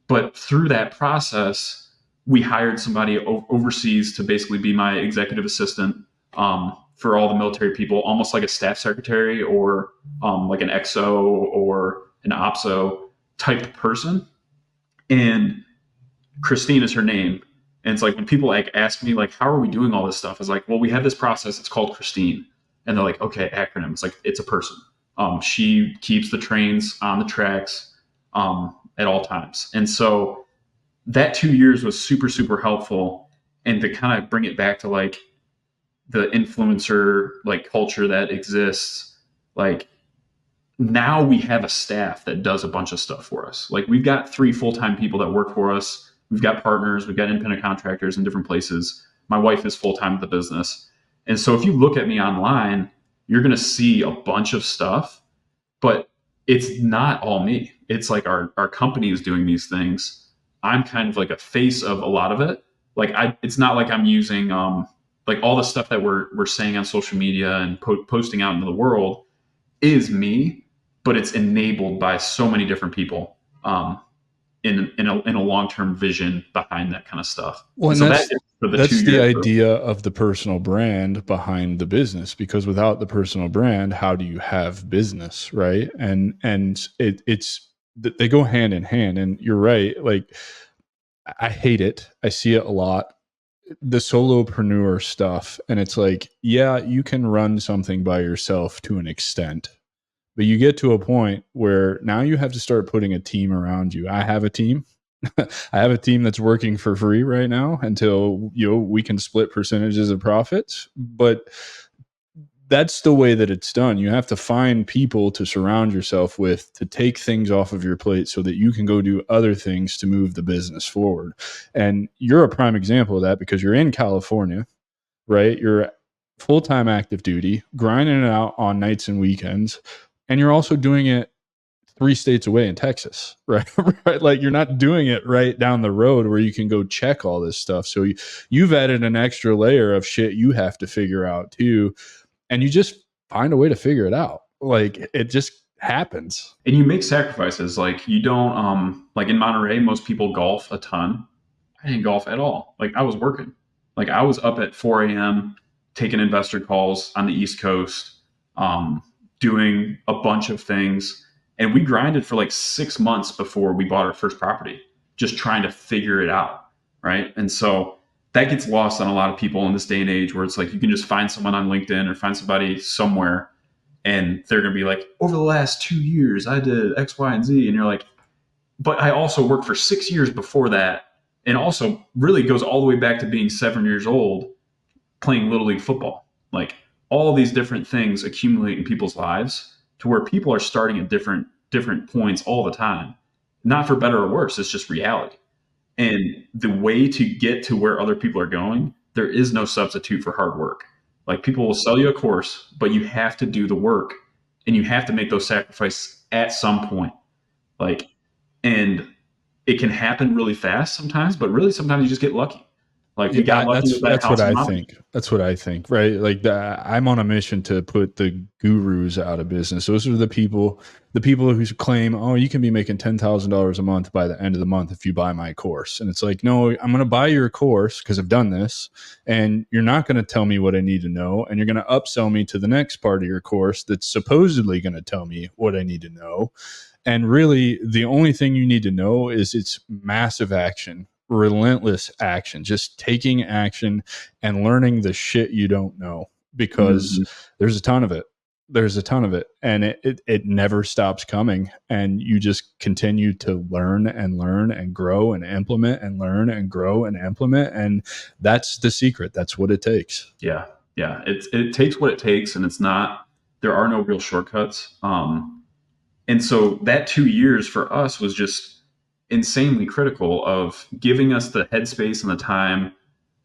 But through that process, we hired somebody overseas to basically be my executive assistant for all the military people, almost like a staff secretary or like an XO or an OPSO type person. And Christine is her name. And it's like when people like ask me like, how are we doing all this stuff? It's like, well, we have this process. It's called Christine. And they're like, okay, acronym. It's like, it's a person. She keeps the trains on the tracks at all times. And so that 2 years was super, super helpful. And to kind of bring it back to like the influencer like culture that exists, like now we have a staff that does a bunch of stuff for us. Like we've got 3 full-time people that work for us. We've got partners, we've got independent contractors in different places. My wife is full-time with the business. And so if you look at me online, you're going to see a bunch of stuff, but it's not all me. It's like our company is doing these things. I'm kind of like a face of a lot of it. Like it's not like I'm using like all the stuff that we're saying on social media and posting out into the world is me, but it's enabled by so many different people in a long-term vision behind that kind of stuff. Well, and so that for the 2 that's the years. idea of the personal brand behind the business, because without the personal brand, how do you have business, right? And it's they go hand in hand. And you're right. Like I hate it. I see it a lot. The solopreneur stuff, and it's like, yeah, you can run something by yourself to an extent, but you get to a point where now you have to start putting a team around you. I have a team. I have a team that's working for free right now until we can split percentages of profits. But that's the way that it's done. You have to find people to surround yourself with to take things off of your plate so that you can go do other things to move the business forward. And you're a prime example of that because you're in California, right? You're full-time active duty, grinding it out on nights and weekends, and you're also doing it 3 states away in Texas, right? Right? Like you're not doing it right down the road where you can go check all this stuff. So you've added an extra layer of shit you have to figure out too. And you just find a way to figure it out. Like it just happens. And you make sacrifices. Like you don't like in Monterey, most people golf a ton. I didn't golf at all. Like I was working. Like I was up at 4 a.m. taking investor calls on the East Coast, doing a bunch of things. And we grinded for like 6 months before we bought our first property, just trying to figure it out. Right. And so that gets lost on a lot of people in this day and age where it's like you can just find someone on LinkedIn or find somebody somewhere and they're going to be like, over the last 2 years, I did X, Y, and Z. And you're like, but I also worked for 6 years before that. And also really goes all the way back to being 7 years old playing Little League football. Like all these different things accumulate in people's lives to where people are starting at different points all the time. Not for better or worse, it's just reality. And the way to get to where other people are going, there is no substitute for hard work. Like people will sell you a course, but you have to do the work and you have to make those sacrifices at some point. Like, and it can happen really fast sometimes, but really sometimes you just get lucky. Like we got lucky with that that's house what I model. think. That's what I think, right? Like I'm on a mission to put the gurus out of business. Those are the people who claim, oh, you can be making $10,000 a month by the end of the month if you buy my course. And it's like, no, I'm going to buy your course because I've done this, and you're not going to tell me what I need to know, and you're going to upsell me to the next part of your course that's supposedly going to tell me what I need to know. And really, the only thing you need to know is it's massive action, relentless action, just taking action and learning the shit you don't know, because there's a ton of it. There's a ton of it, and it never stops coming. And you just continue to learn and grow and implement and learn and grow and implement. And that's the secret. That's what it takes. Yeah. Yeah. It takes what it takes, and there are no real shortcuts. And so that 2 years for us was just insanely critical of giving us the headspace and the time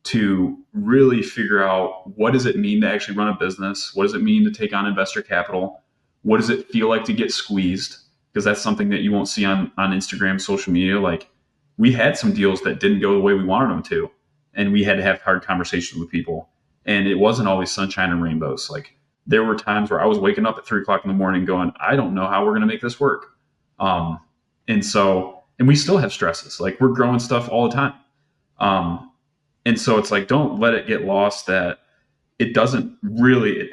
to really figure out what does it mean to actually run a business? What does it mean to take on investor capital? What does it feel like to get squeezed? Because that's something that you won't see on Instagram, social media. Like we had some deals that didn't go the way we wanted them to, and we had to have hard conversations with people. And it wasn't always sunshine and rainbows. Like there were times where I was waking up at 3 o'clock in the morning going, I don't know how we're going to make this work. And we still have stresses. Like we're growing stuff all the time. And so it's like, don't let it get lost that it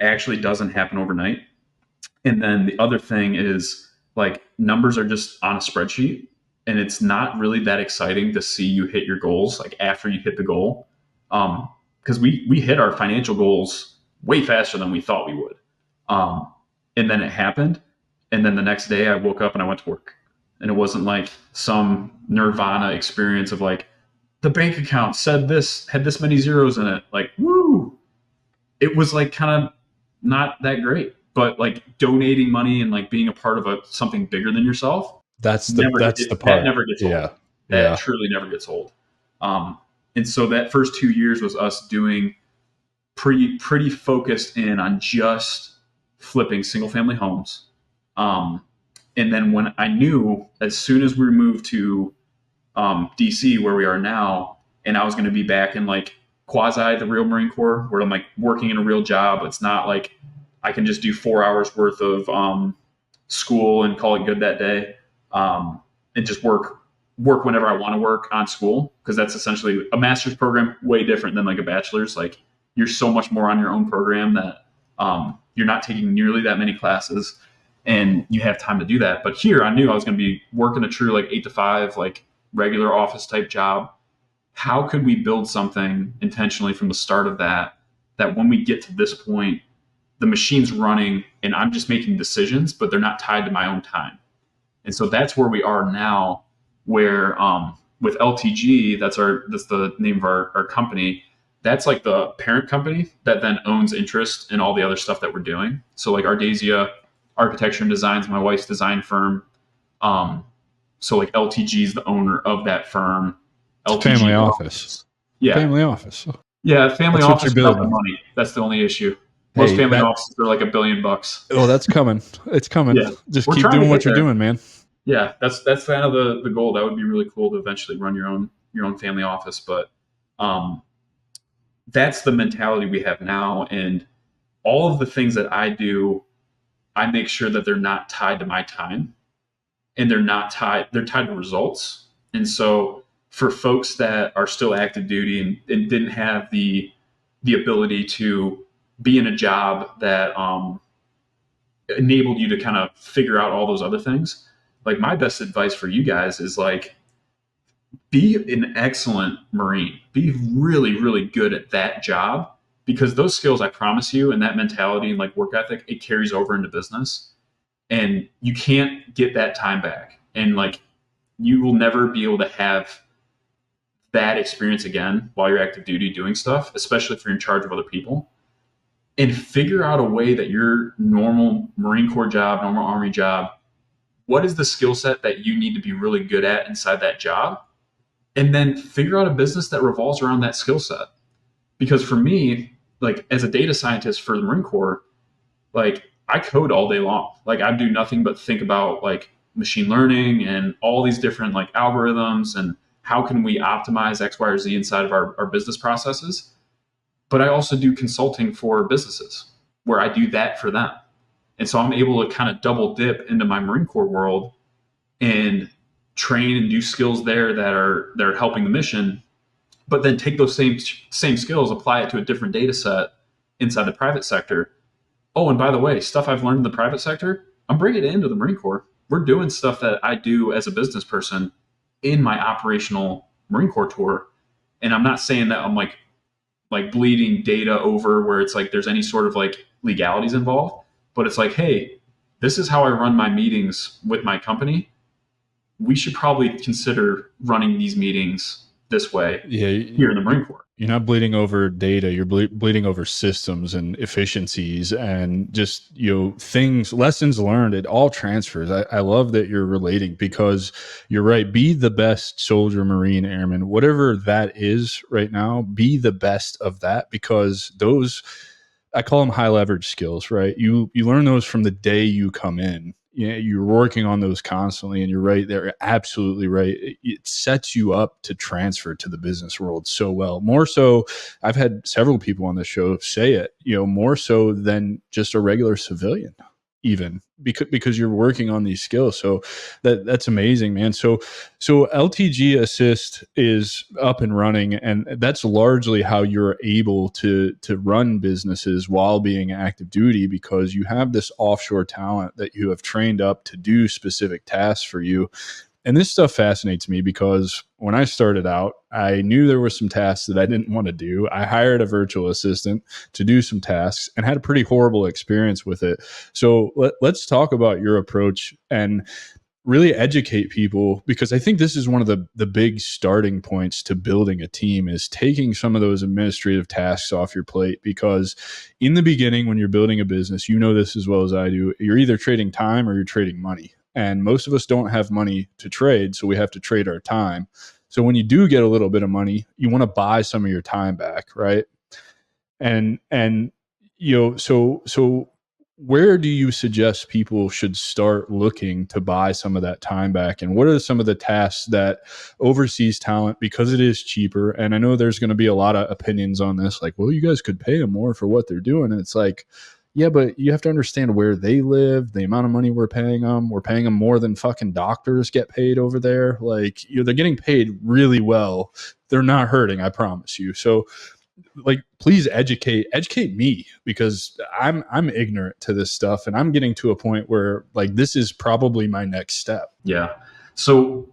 actually doesn't happen overnight. And then the other thing is like numbers are just on a spreadsheet, and it's not really that exciting to see you hit your goals like after you hit the goal. Because we hit our financial goals way faster than we thought we would. And then it happened. And then the next day I woke up and I went to work. And it wasn't like some nirvana experience of like the bank account said this, had this many zeros in it. Like, woo. It was like kind of not that great. But like donating money and like being a part of something bigger than yourself, That's the that part. never gets old. Yeah. That Yeah. truly never gets old. And so that first 2 years was us doing pretty focused in on just flipping single family homes. And then when I knew as soon as we moved to DC where we are now, and I was going to be back in like quasi the real Marine Corps where I'm like working in a real job. It's not like I can just do 4 hours worth of school and call it good that day, and just work whenever I want to work on school, because that's essentially a master's program, way different than like a bachelor's. Like you're so much more on your own program that you're not taking nearly that many classes and you have time to do that. But here I knew I was going to be working a true like 8 to 5, like regular office type job. How could we build something intentionally from the start of that when we get to this point, the machine's running and I'm just making decisions, but they're not tied to my own time. And so that's where we are now, where with LTG, that's the name of our company. That's like the parent company that then owns interest in all the other stuff that we're doing. So like Ardesia Architecture and Designs, my wife's design firm. So like LTG is the owner of that firm. It's a LTG family Wealth. office. Yeah. Family office. Yeah, family That's what you're office without the building. money. That's the only issue. Most Hey, family that offices are like $1 billion. oh, that's coming. It's coming. Yeah. Just We're keep trying to doing get what you're there. doing, man. Yeah, that's kind of the goal. That would be really cool to eventually run your own family office. But that's the mentality we have now. And all of the things that I do, I make sure that they're not tied to my time, and they're tied to results. And so for folks that are still active duty and didn't have the ability to be in a job that enabled you to kind of figure out all those other things, like my best advice for you guys is like, be an excellent Marine, be really, really good at that job, because those skills, I promise you, and that mentality and like work ethic, it carries over into business, and you can't get that time back. And like, you will never be able to have that experience again while you're active duty doing stuff, especially if you're in charge of other people. And figure out a way that your normal Marine Corps job, normal Army job, what is the skill set that you need to be really good at inside that job? And then figure out a business that revolves around that skill set. Because for me, like as a data scientist for the Marine Corps, like I code all day long. Like I do nothing but think about like machine learning and all these different like algorithms and how can we optimize X, Y, or Z inside of our business processes. But I also do consulting for businesses where I do that for them. And so I'm able to kind of double dip into my Marine Corps world and train and do skills there that are helping the mission, but then take those same skills, apply it to a different data set inside the private sector. Oh, and by the way, stuff I've learned in the private sector, I'm bringing it into the Marine Corps. We're doing stuff that I do as a business person in my operational Marine Corps tour. And I'm not saying that I'm like bleeding data over where it's like there's any sort of like legalities involved, but it's like, hey, this is how I run my meetings with my company. We should probably consider running these meetings this way here in the Marine Corps. You're not bleeding over data. You're bleeding over systems and efficiencies and just, things, lessons learned. It all transfers. I love that you're relating, because you're right. Be the best soldier, Marine, airman, whatever that is right now, be the best of that, because those, I call them high leverage skills, right? You learn those from the day you come in. You're working on those constantly, and you're right. They're absolutely right. It sets you up to transfer to the business world so well. More so, I've had several people on the show say it, more so than just a regular civilian, even because you're working on these skills. So that's amazing, man. So LTG Assist is up and running, and that's largely how you're able to run businesses while being active duty, because you have this offshore talent that you have trained up to do specific tasks for you. And this stuff fascinates me, because when I started out, I knew there were some tasks that I didn't want to do. I hired a virtual assistant to do some tasks and had a pretty horrible experience with it. So let's talk about your approach. And really educate people, because I think this is one of the big starting points to building a team, is taking some of those administrative tasks off your plate. Because in the beginning, when you're building a business, you know this as well as I do, you're either trading time or you're trading money. And most of us don't have money to trade, so we have to trade our time. So when you do get a little bit of money, you want to buy some of your time back, right? And so where do you suggest people should start looking to buy some of that time back? And what are some of the tasks that overseas talent, because it is cheaper? And I know there's going to be a lot of opinions on this, like, well, you guys could pay them more for what they're doing. And it's like, yeah, but you have to understand where they live, the amount of money we're paying them. We're paying them more than fucking doctors get paid over there. Like, they're getting paid really well. They're not hurting, I promise you. So, like, please educate me, because I'm ignorant to this stuff, and I'm getting to a point where, like, this is probably my next step. Yeah. So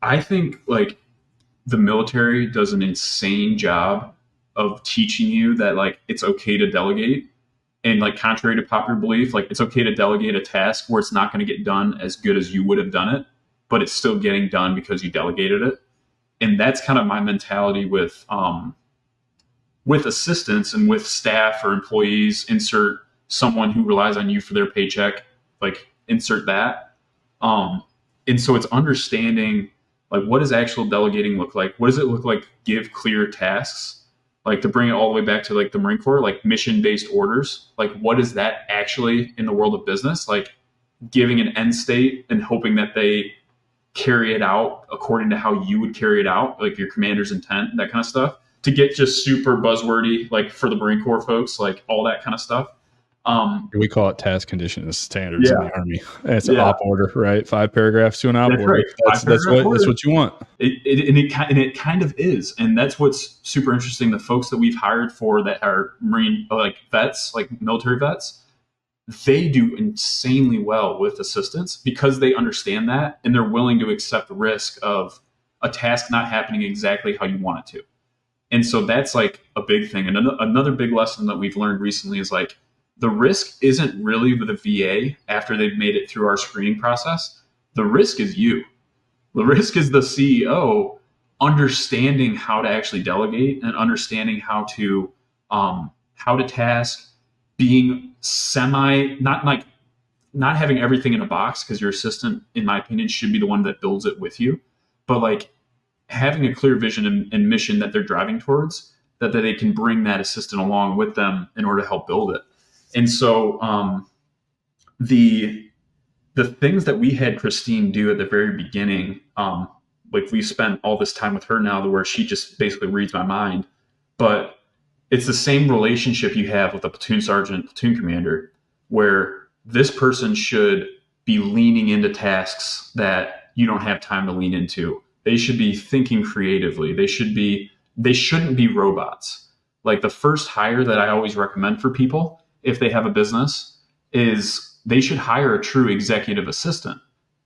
I think, like, the military does an insane job of teaching you that, like, it's okay to delegate. And, like, contrary to popular belief, like, it's okay to delegate a task where it's not going to get done as good as you would have done it, but it's still getting done because you delegated it. And that's kind of my mentality with assistants and with staff or employees. Insert someone who relies on you for their paycheck, like, insert that. And so it's understanding, like, what does actual delegating look like? What does it look like? Give clear tasks, like, to bring it all the way back to, like, the Marine Corps, like, mission-based orders. Like, what is that actually in the world of business? Like, giving an end state and hoping that they carry it out according to how you would carry it out, like your commander's intent, that kind of stuff. To get just super buzzwordy, like, for the Marine Corps folks, like, all that kind of stuff. We call it task conditions standards in the Army. It's an op order, right? 5 paragraphs to an op order. Right. That's what you want. It kind of is, and that's what's super interesting. The folks that we've hired for that are Marine, like, vets, like military vets, they do insanely well with assistance because they understand that, and they're willing to accept the risk of a task not happening exactly how you want it to. And so that's, like, a big thing. And another big lesson that we've learned recently is, like, the risk isn't really with the VA after they've made it through our screening process. The risk is you. The risk is the CEO understanding how to actually delegate and understanding how to task, being not having everything in a box, because your assistant, in my opinion, should be the one that builds it with you, but, like, having a clear vision and mission that they're driving towards, that they can bring that assistant along with them in order to help build it. And so the things that we had Christine do at the very beginning, like, we spent all this time with her now, where she just basically reads my mind. But it's the same relationship you have with a platoon sergeant, platoon commander, where this person should be leaning into tasks that you don't have time to lean into. They should be thinking creatively. They shouldn't be robots. Like, the first hire that I always recommend for people, if they have a business, is they should hire a true executive assistant.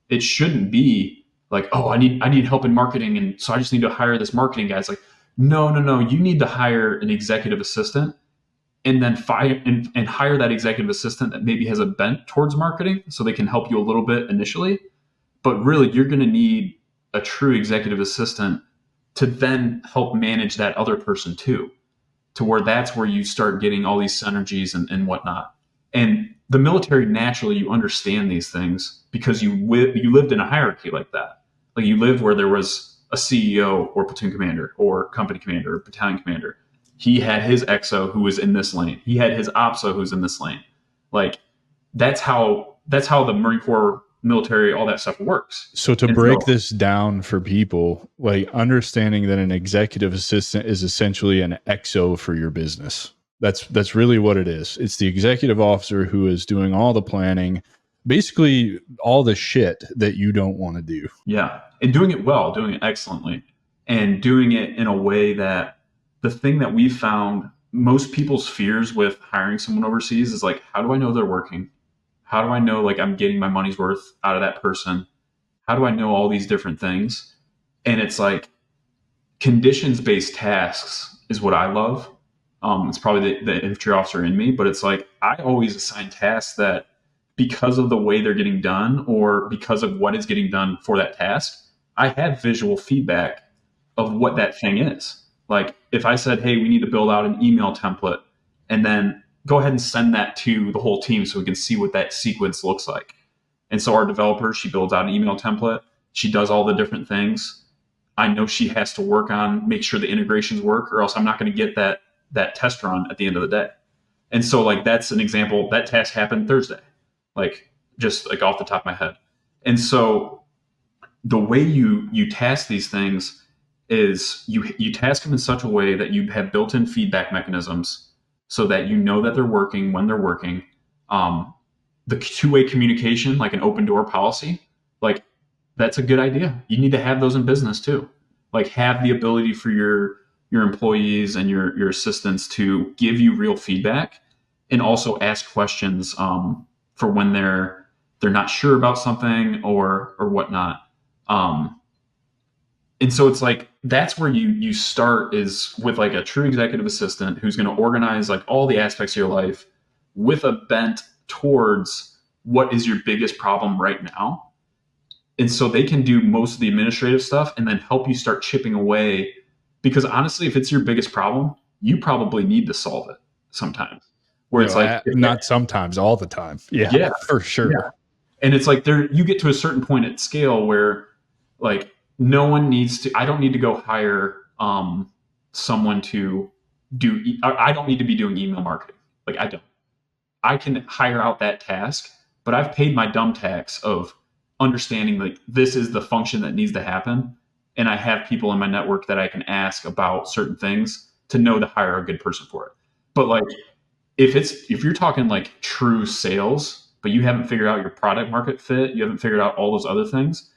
It shouldn't be like, oh, I need help in marketing, and so I just need to hire this marketing guy. It's like, no. You need to hire an executive assistant, and then hire that executive assistant that maybe has a bent towards marketing, so they can help you a little bit initially. But really, you're going to need a true executive assistant to then help manage that other person too, to where that's where you start getting all these synergies and whatnot. And the military, naturally, you understand these things because you lived in a hierarchy like that. Like, you lived where there was a CEO or platoon commander or company commander or battalion commander. He had his XO who was in this lane. He had his OPSO who's in this lane. Like, that's how the Marine Corps, military, all that stuff works. So to break this down for people, like, understanding that an executive assistant is essentially an XO for your business. That's really what it is. It's the executive officer who is doing all the planning, basically all the shit that you don't want to do. Yeah. And doing it well, doing it excellently, and doing it in a way that, the thing that we've found, most people's fears with hiring someone overseas is, like, how do I know they're working? How do I know, like, I'm getting my money's worth out of that person? How do I know all these different things? And it's like, conditions-based tasks is what I love. It's probably the infantry officer in me, but it's like, I always assign tasks that because of the way they're getting done or because of what is getting done for that task, I have visual feedback of what that thing is. Like if I said, hey, we need to build out an email template, and then go ahead and send that to the whole team so we can see what that sequence looks like. And so our developer, she builds out an email template. She does all the different things. I know she has to work on, make sure the integrations work, or else I'm not going to get that test run at the end of the day. And so like that's an example. That task happened Thursday, like just like off the top of my head. And so the way you task these things is you task them in such a way that you have built-in feedback mechanisms so that you know that they're working when they're working. The two-way communication, like an open door policy, like that's a good idea. You need to have those in business too. Like have the ability for your employees and your assistants to give you real feedback and also ask questions for when they're not sure about something or whatnot. And so it's like that's where you start is with like a true executive assistant who's going to organize like all the aspects of your life with a bent towards what is your biggest problem right now. And so they can do most of the administrative stuff and then help you start chipping away. Because honestly, if it's your biggest problem, you probably need to solve it sometimes. Where it's like not sometimes, all the time. Yeah, for sure. Yeah. And it's like you get to a certain point at scale where like no one needs to, I don't need to go hire someone to do, I don't need to be doing email marketing. Like I don't. I can hire out that task, but I've paid my dumb tax of understanding like this is the function that needs to happen. And I have people in my network that I can ask about certain things to know to hire a good person for it. But like if you're talking like true sales, but you haven't figured out your product market fit, you haven't figured out all those other things,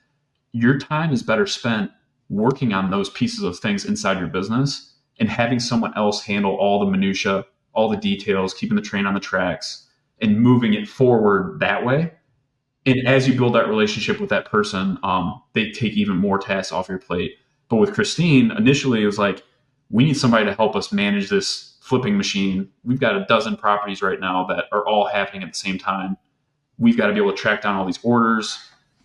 your time is better spent working on those pieces of things inside your business and having someone else handle all the minutia, all the details, keeping the train on the tracks and moving it forward that way. And as you build that relationship with that person, they take even more tasks off your plate. But with Christine, initially it was like, we need somebody to help us manage this flipping machine. We've got a dozen properties right now that are all happening at the same time. We've got to be able to track down all these orders.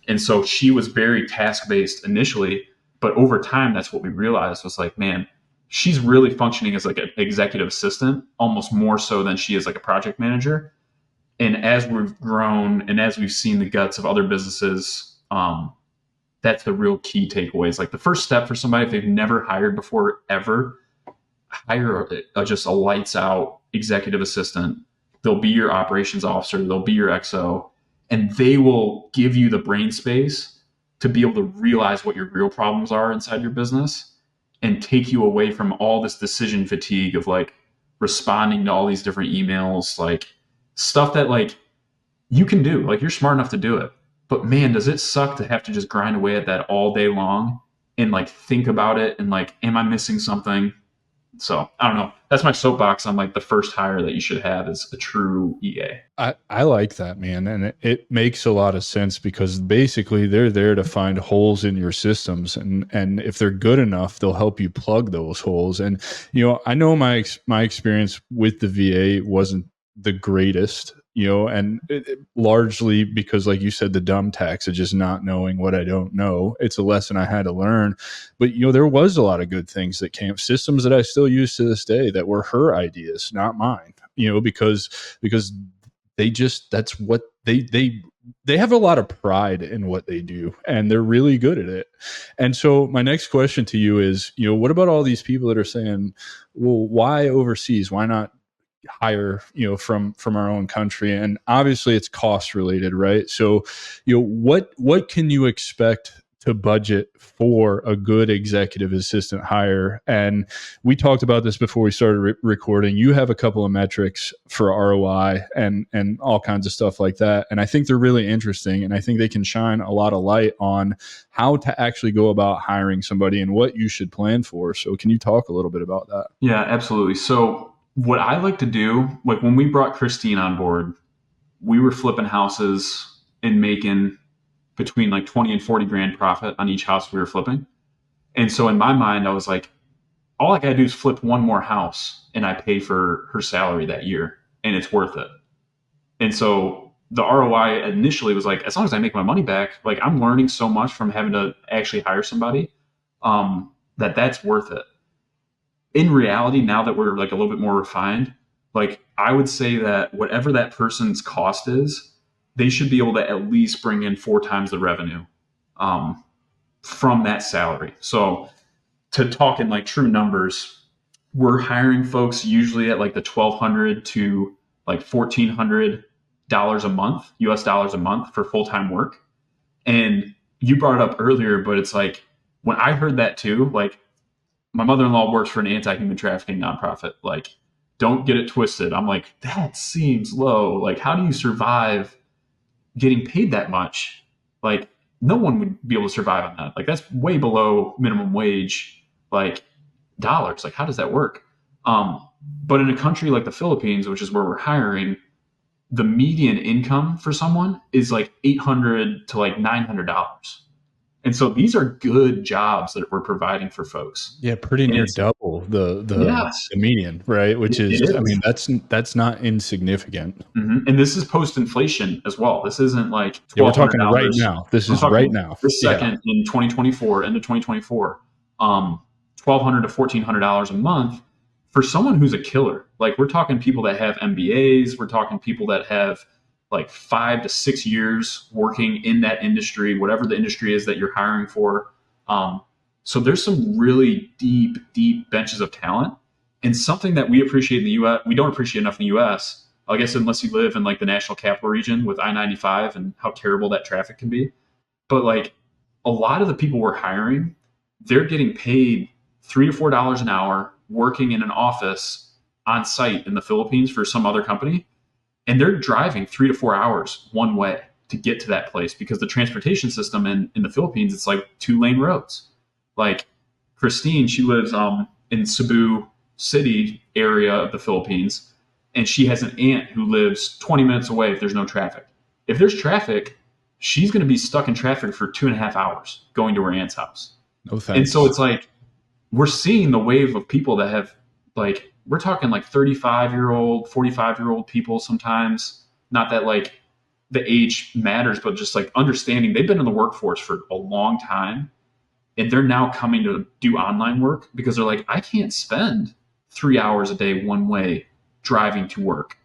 And so she was very task-based initially, but over time, that's what we realized was like, man, she's really functioning as like an executive assistant, almost more so than she is like a project manager. And as we've grown and as we've seen the guts of other businesses, that's the real key takeaways. Like the first step for somebody, if they've never hired before, ever, hire just a lights out executive assistant. They'll be your operations officer. They'll be your XO. And they will give you the brain space to be able to realize what your real problems are inside your business and take you away from all this decision fatigue of like responding to all these different emails, like stuff that like you can do, like you're smart enough to do it. But man, does it suck to have to just grind away at that all day long and like think about it and like, am I missing something? So I don't know. That's my soapbox on like the first hire that you should have is a true EA. I like that, man. And it makes a lot of sense because basically they're there to find holes in your systems. And if they're good enough, they'll help you plug those holes. And, you know, I know my experience with the VA wasn't the greatest, you know, and largely because, like you said, the dumb tax of just not knowing what I don't know. It's a lesson I had to learn. But, you know, there was a lot of good things that came, systems that I still use to this day that were her ideas, not mine, you know, because they just, that's what they have a lot of pride in what they do and they're really good at it. And so my next question to you is, you know, what about all these people that are saying, well, why overseas? Why not hire, you know, from our own country? And obviously it's cost related, right? So, you know, what can you expect to budget for a good executive assistant hire? And we talked about this before we started recording. You have a couple of metrics for ROI and all kinds of stuff like that. And I think they're really interesting. And I think they can shine a lot of light on how to actually go about hiring somebody and what you should plan for. So can you talk a little bit about that? Yeah, absolutely. So what I like to do, like when we brought Christine on board, we were flipping houses and making between like 20 and 40 grand profit on each house we were flipping. And so in my mind, I was like, all I got to do is flip one more house and I pay for her salary that year and it's worth it. And so the ROI initially was like, as long as I make my money back, like I'm learning so much from having to actually hire somebody, that's worth it. In reality, now that we're like a little bit more refined, like I would say that whatever that person's cost is, they should be able to at least bring in 4 times the revenue um, from that salary. So to talk in like true numbers, we're hiring folks usually at like the $1,200 to like $1,400 a month, US dollars a month for full time work. And you brought it up earlier, but it's like when I heard that too, like my mother-in-law works for an anti-human trafficking nonprofit. Like, don't get it twisted. I'm like, that seems low. Like, how do you survive getting paid that much? Like, no one would be able to survive on that. Like, that's way below minimum wage, like dollars. Like, how does that work? But in a country like the Philippines, which is where we're hiring, the median income for someone is like $800 to like $900. And so these are good jobs that we're providing for folks. Yeah, pretty And near it's, double yes, the median, right? Which is, it I is. mean, that's not insignificant. And this is post inflation as well. This isn't like Yeah, we're $1,200. talking right now. This I'm is right talking now. this Yeah. second in 2024, end of 2024, $1,200 to $1,400 a month for someone who's a killer. Like we're talking people that have MBAs. We're talking people that have like 5 to 6 years working in that industry, whatever the industry is that you're hiring for. So there's some really deep, deep benches of talent, and something that we appreciate in the U.S. We don't appreciate enough in the U.S. I guess unless you live in like the national capital region with I-95 and how terrible that traffic can be. But like a lot of the people we're hiring, they're getting paid $3 to $4 an hour working in an office on site in the Philippines for some other company, and they're driving 3 to 4 hours one way to get to that place because the transportation system in the Philippines, it's like 2-lane roads. Like Christine, she lives in Cebu City area of the Philippines, and she has an aunt who lives 20 minutes away if there's no traffic. If there's traffic, she's going to be stuck in traffic for 2.5 hours going to her aunt's house. No thanks. And so it's like we're seeing the wave of people that have like we're talking like 35-year-old, 45-year-old people sometimes. Not that like the age matters, but just like understanding they've been in the workforce for a long time and they're now coming to do online work because they're like, I can't spend 3 hours a day one way driving to work.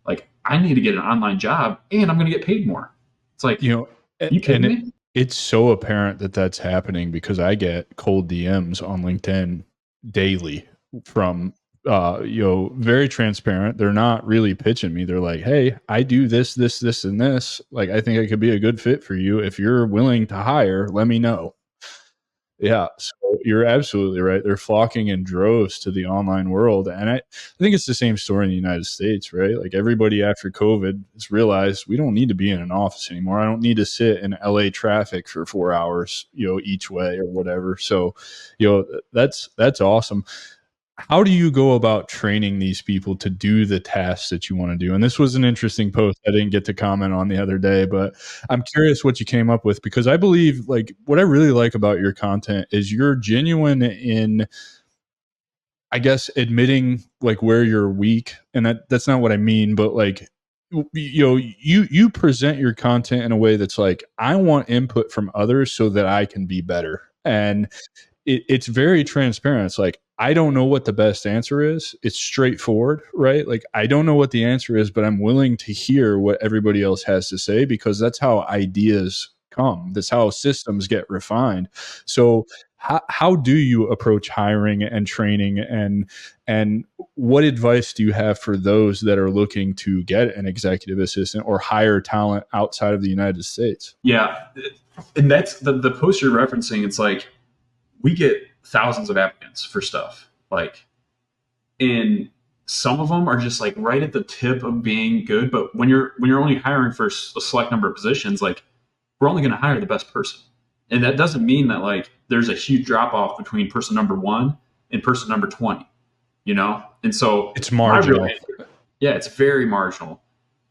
Like I need to get an online job and I'm going to get paid more. It's like, You you kidding me? It's so apparent that that's happening because I get cold DMs on LinkedIn daily from very transparent. They're not really pitching me. They're like, hey, I do this, this, this, and this. Like, I think I could be a good fit for you. If you're willing to hire, let me know. Yeah, so you're absolutely right. They're flocking in droves to the online world. And I think it's the same story in the United States, right? Like everybody after COVID has realized we don't need to be in an office anymore. I don't need to sit in LA traffic for 4 hours, each way or whatever. So, that's awesome. How do you go about training these people to do the tasks that you want to do? And this was an interesting post I didn't get to comment on the other day, but I'm curious what you came up with because I believe like what I really like about your content is you're genuine in, I guess, admitting like where you're weak. And that's not what I mean, but like, you present your content in a way that's like, I want input from others so that I can be better. And it's very transparent. It's like, I don't know what the best answer is. It's straightforward, right? Like, I don't know what the answer is, but I'm willing to hear what everybody else has to say because that's how ideas come. That's how systems get refined. So how do you approach hiring and training and what advice do you have for those that are looking to get an executive assistant or hire talent outside of the United States? Yeah. And that's the post you're referencing. It's like, we get thousands of applicants for stuff like, and some of them are just like right at the tip of being good. But when you're only hiring for a select number of positions, like we're only going to hire the best person. And that doesn't mean that like there's a huge drop off between person number 1 and person number 20, And so it's marginal. It's very marginal.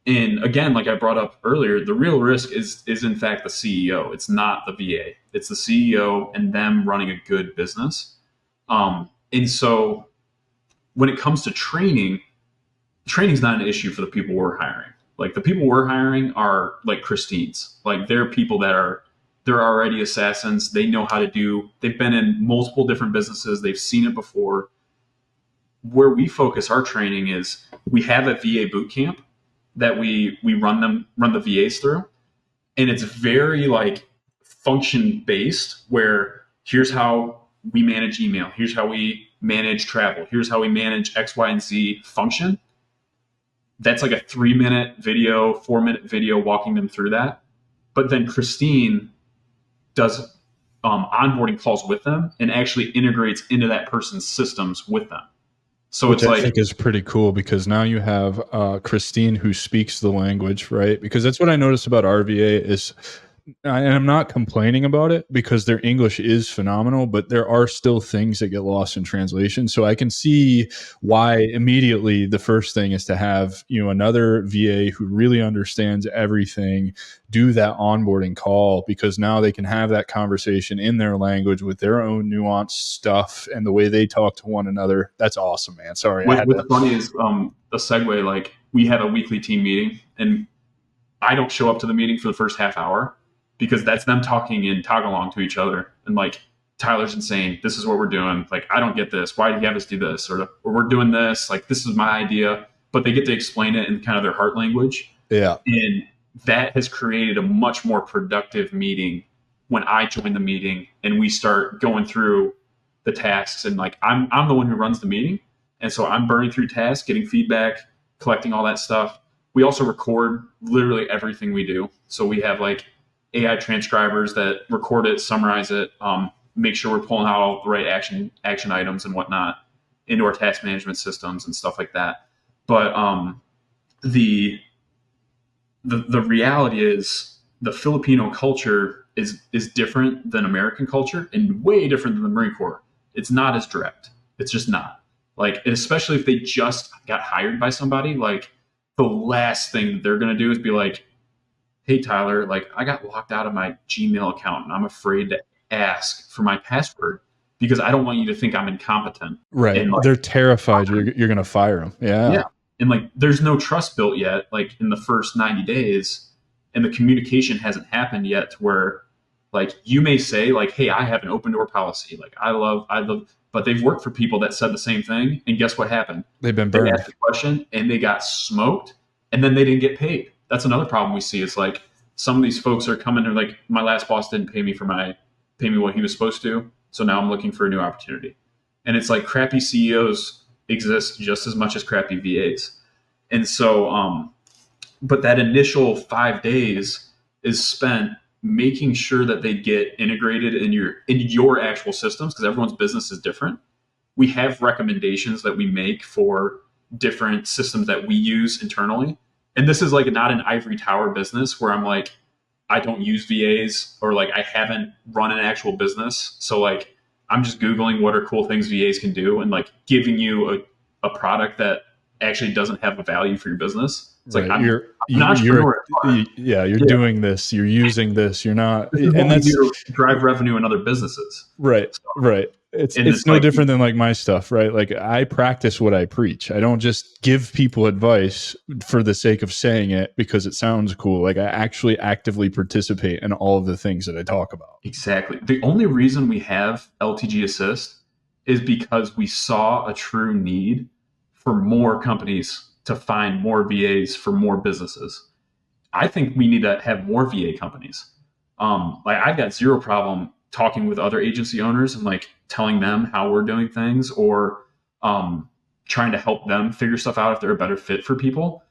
And again, like I brought up earlier, the real risk is in fact the CEO. It's not the VA. It's the CEO and them running a good business. And so when it comes to training, training's not an issue for the people we're hiring. Like the people we're hiring are like Christine's. Like they're people they're already assassins. They know how to do. They've been in multiple different businesses. They've seen it before. Where we focus our training is we have a VA boot camp that we run the VAs through, and it's very like function based. Where here's how we manage email. Here's how we manage travel. Here's how we manage X, Y, and Z function. That's like a 3-minute video, 4-minute video walking them through that. But then Christine does onboarding calls with them and actually integrates into that person's systems with them. So Which it's I like, think is pretty cool because now you have Christine who speaks the language, right? Because that's what I noticed about RVA is, and I'm not complaining about it because their English is phenomenal, but there are still things that get lost in translation. So I can see why immediately the first thing is to have, another VA who really understands everything do that onboarding call, because now they can have that conversation in their language with their own nuanced stuff and the way they talk to one another. That's awesome, man. Sorry. what's funny is a segue, like we have a weekly team meeting and I don't show up to the meeting for the first half hour because that's them talking in Tagalog to each other. And like, Tyler's insane. This is what we're doing. Like, I don't get this. Why do you have us do this? Or we're doing this. Like, this is my idea. But they get to explain it in kind of their heart language. Yeah. And that has created a much more productive meeting when I join the meeting and we start going through the tasks. And like, I'm the one who runs the meeting. And so I'm burning through tasks, getting feedback, collecting all that stuff. We also record literally everything we do. So we have like AI transcribers that record it, summarize it, make sure we're pulling out all the right action items and whatnot into our task management systems and stuff like that. But the reality is the Filipino culture is different than American culture and way different than the Marine Corps. It's not as direct. It's just not. Like, and especially if they just got hired by somebody, like the last thing that they're going to do is be like, hey, Tyler, like I got locked out of my Gmail account and I'm afraid to ask for my password because I don't want you to think I'm incompetent. Right. And like, they're terrified you're going to fire them. Yeah. And like, there's no trust built yet, like in the first 90 days, and the communication hasn't happened yet to where like you may say like, hey, I have an open door policy. Like I love, but they've worked for people that said the same thing. And guess what happened? They've been burned. They asked the question and they got smoked and then they didn't get paid. That's another problem we see. It's like some of these folks are coming and like, my last boss didn't pay me what he was supposed to. So now I'm looking for a new opportunity. And it's like crappy CEOs exist just as much as crappy VAs. And so, but that initial 5 days is spent making sure that they get integrated in your actual systems, because everyone's business is different. We have recommendations that we make for different systems that we use internally. And this is like not an ivory tower business where I'm like, I don't use VAs or like I haven't run an actual business. So like I'm just Googling what are cool things VAs can do and like giving you a product that actually doesn't have a value for your business. It's right. Like I'm an entrepreneur. You're doing this, you're using this, you're not, and that's to drive revenue in other businesses. Right. So, right. It's no different than like my stuff, right? Like I practice what I preach. I don't just give people advice for the sake of saying it because it sounds cool. Like I actually actively participate in all of the things that I talk about. Exactly. The only reason we have LTG Assist is because we saw a true need for more companies to find more VAs for more businesses. I think we need to have more VA companies. Like I've got zero problem talking with other agency owners and like telling them how we're doing things or trying to help them figure stuff out if they're a better fit for people.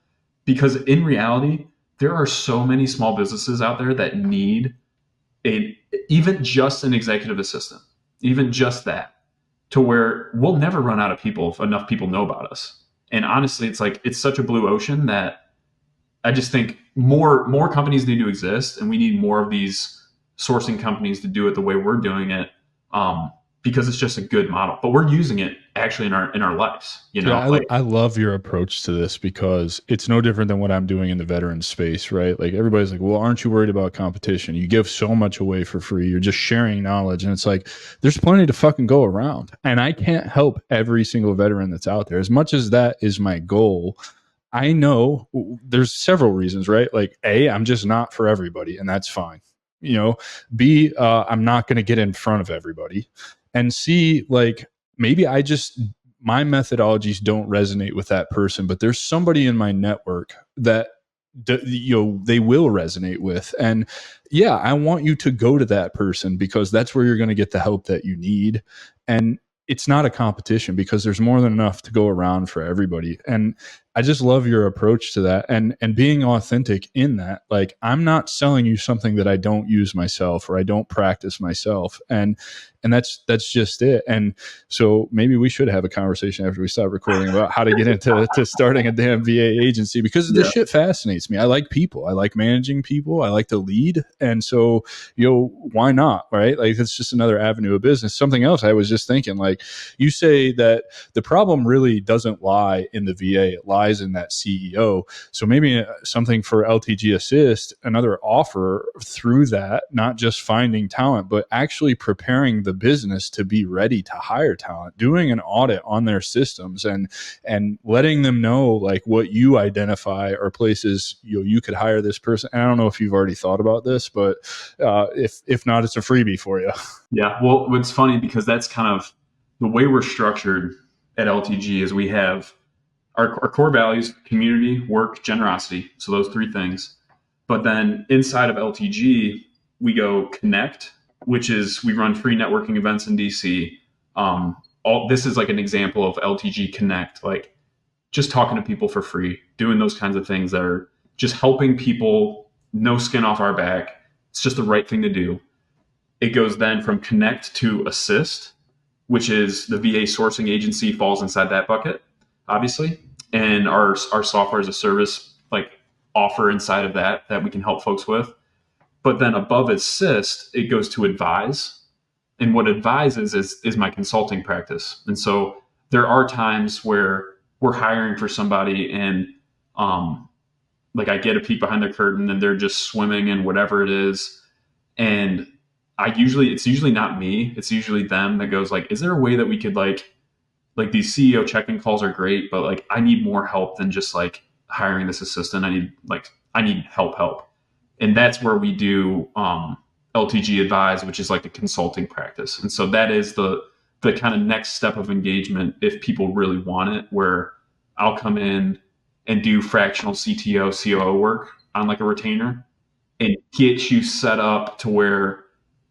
Because in reality, there are so many small businesses out there that need even just an executive assistant, even just that, to where we'll never run out of people if enough people know about us. And honestly, it's like, it's such a blue ocean that I just think more companies need to exist, and we need more of these sourcing companies to do it the way we're doing it, because it's just a good model. But we're using it actually in our lives. You know, yeah, I love your approach to this because it's no different than what I'm doing in the veteran space, right? Like everybody's like, well, aren't you worried about competition? You give so much away for free. You're just sharing knowledge. And it's like, there's plenty to fucking go around. And I can't help every single veteran that's out there. As much as that is my goal, I know there's several reasons, right? Like A, I'm just not for everybody, and that's fine. B, I'm not going to get in front of everybody. And C, like maybe my methodologies don't resonate with that person, but there's somebody in my network that they will resonate with. And yeah, I want you to go to that person because that's where you're going to get the help that you need. And it's not a competition because there's more than enough to go around for everybody. And I just love your approach to that and being authentic in that. Like, I'm not selling you something that I don't use myself or I don't practice myself. And that's just it. And so maybe we should have a conversation after we stop recording about how to get into starting a damn VA agency, because this shit fascinates me. I like people. I like managing people. I like to lead. And so, why not? Right? Like, it's just another avenue of business. Something else I was just thinking, like, you say that the problem really doesn't lie in the VA. It lies in that CEO. So maybe something for LTG Assist, another offer through that, not just finding talent, but actually preparing the business to be ready to hire talent, doing an audit on their systems and letting them know like what you identify are places you could hire this person. And I don't know if you've already thought about this, but if not, it's a freebie for you. Yeah. Well, it's funny because that's kind of the way we're structured at LTG. Is we have our core values: community, work, generosity. So those three things. But then inside of LTG, we go connect, which is we run free networking events in DC. This is like an example of LTG Connect, like just talking to people for free, doing those kinds of things that are just helping people, no skin off our back. It's just the right thing to do. It goes then from Connect to Assist, which is the VA sourcing agency falls inside that bucket, obviously. And our software as a service like offer inside of that we can help folks with. But then above Assist, it goes to Advise. And what Advise is my consulting practice. And so there are times where we're hiring for somebody and like I get a peek behind the curtain and they're just swimming in whatever it is. And it's usually not me. It's usually them that goes like, is there a way that we could like these CEO check-in calls are great, but like I need more help than just like hiring this assistant. I need help. And that's where we do LTG Advise, which is like a consulting practice. And so that is the kind of next step of engagement if people really want it, where I'll come in and do fractional CTO, COO work on like a retainer and get you set up to where,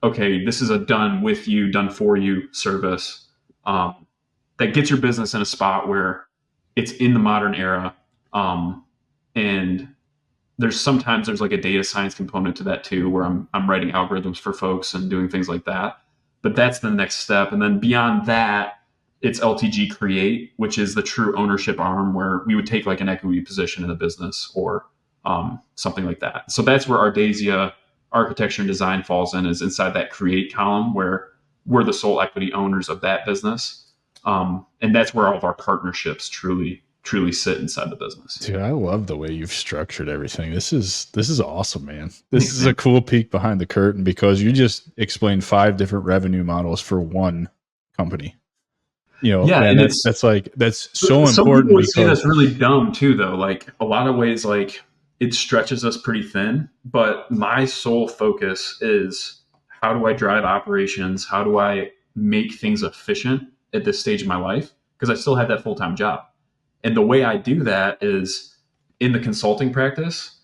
okay, this is a done with you, done for you service that gets your business in a spot where it's in the modern era. And there's like a data science component to that too, where I'm writing algorithms for folks and doing things like that. But that's the next step. And then beyond that, it's LTG Create, which is the true ownership arm where we would take like an equity position in the business or something like that. So that's where Ardesia architecture and design falls in, is inside that Create column where we're the sole equity owners of that business. And that's where all of our partnerships truly sit inside the business. Dude, I love the way you've structured everything. This is awesome, man. This is a cool peek behind the curtain because you just explained 5 different revenue models for one company. Yeah, and that's so important. Some people would say that's really dumb too, though. Like a lot of ways, like it stretches us pretty thin. But my sole focus is how do I drive operations? How do I make things efficient at this stage of my life? Because I still have that full-time job. And the way I do that is in the consulting practice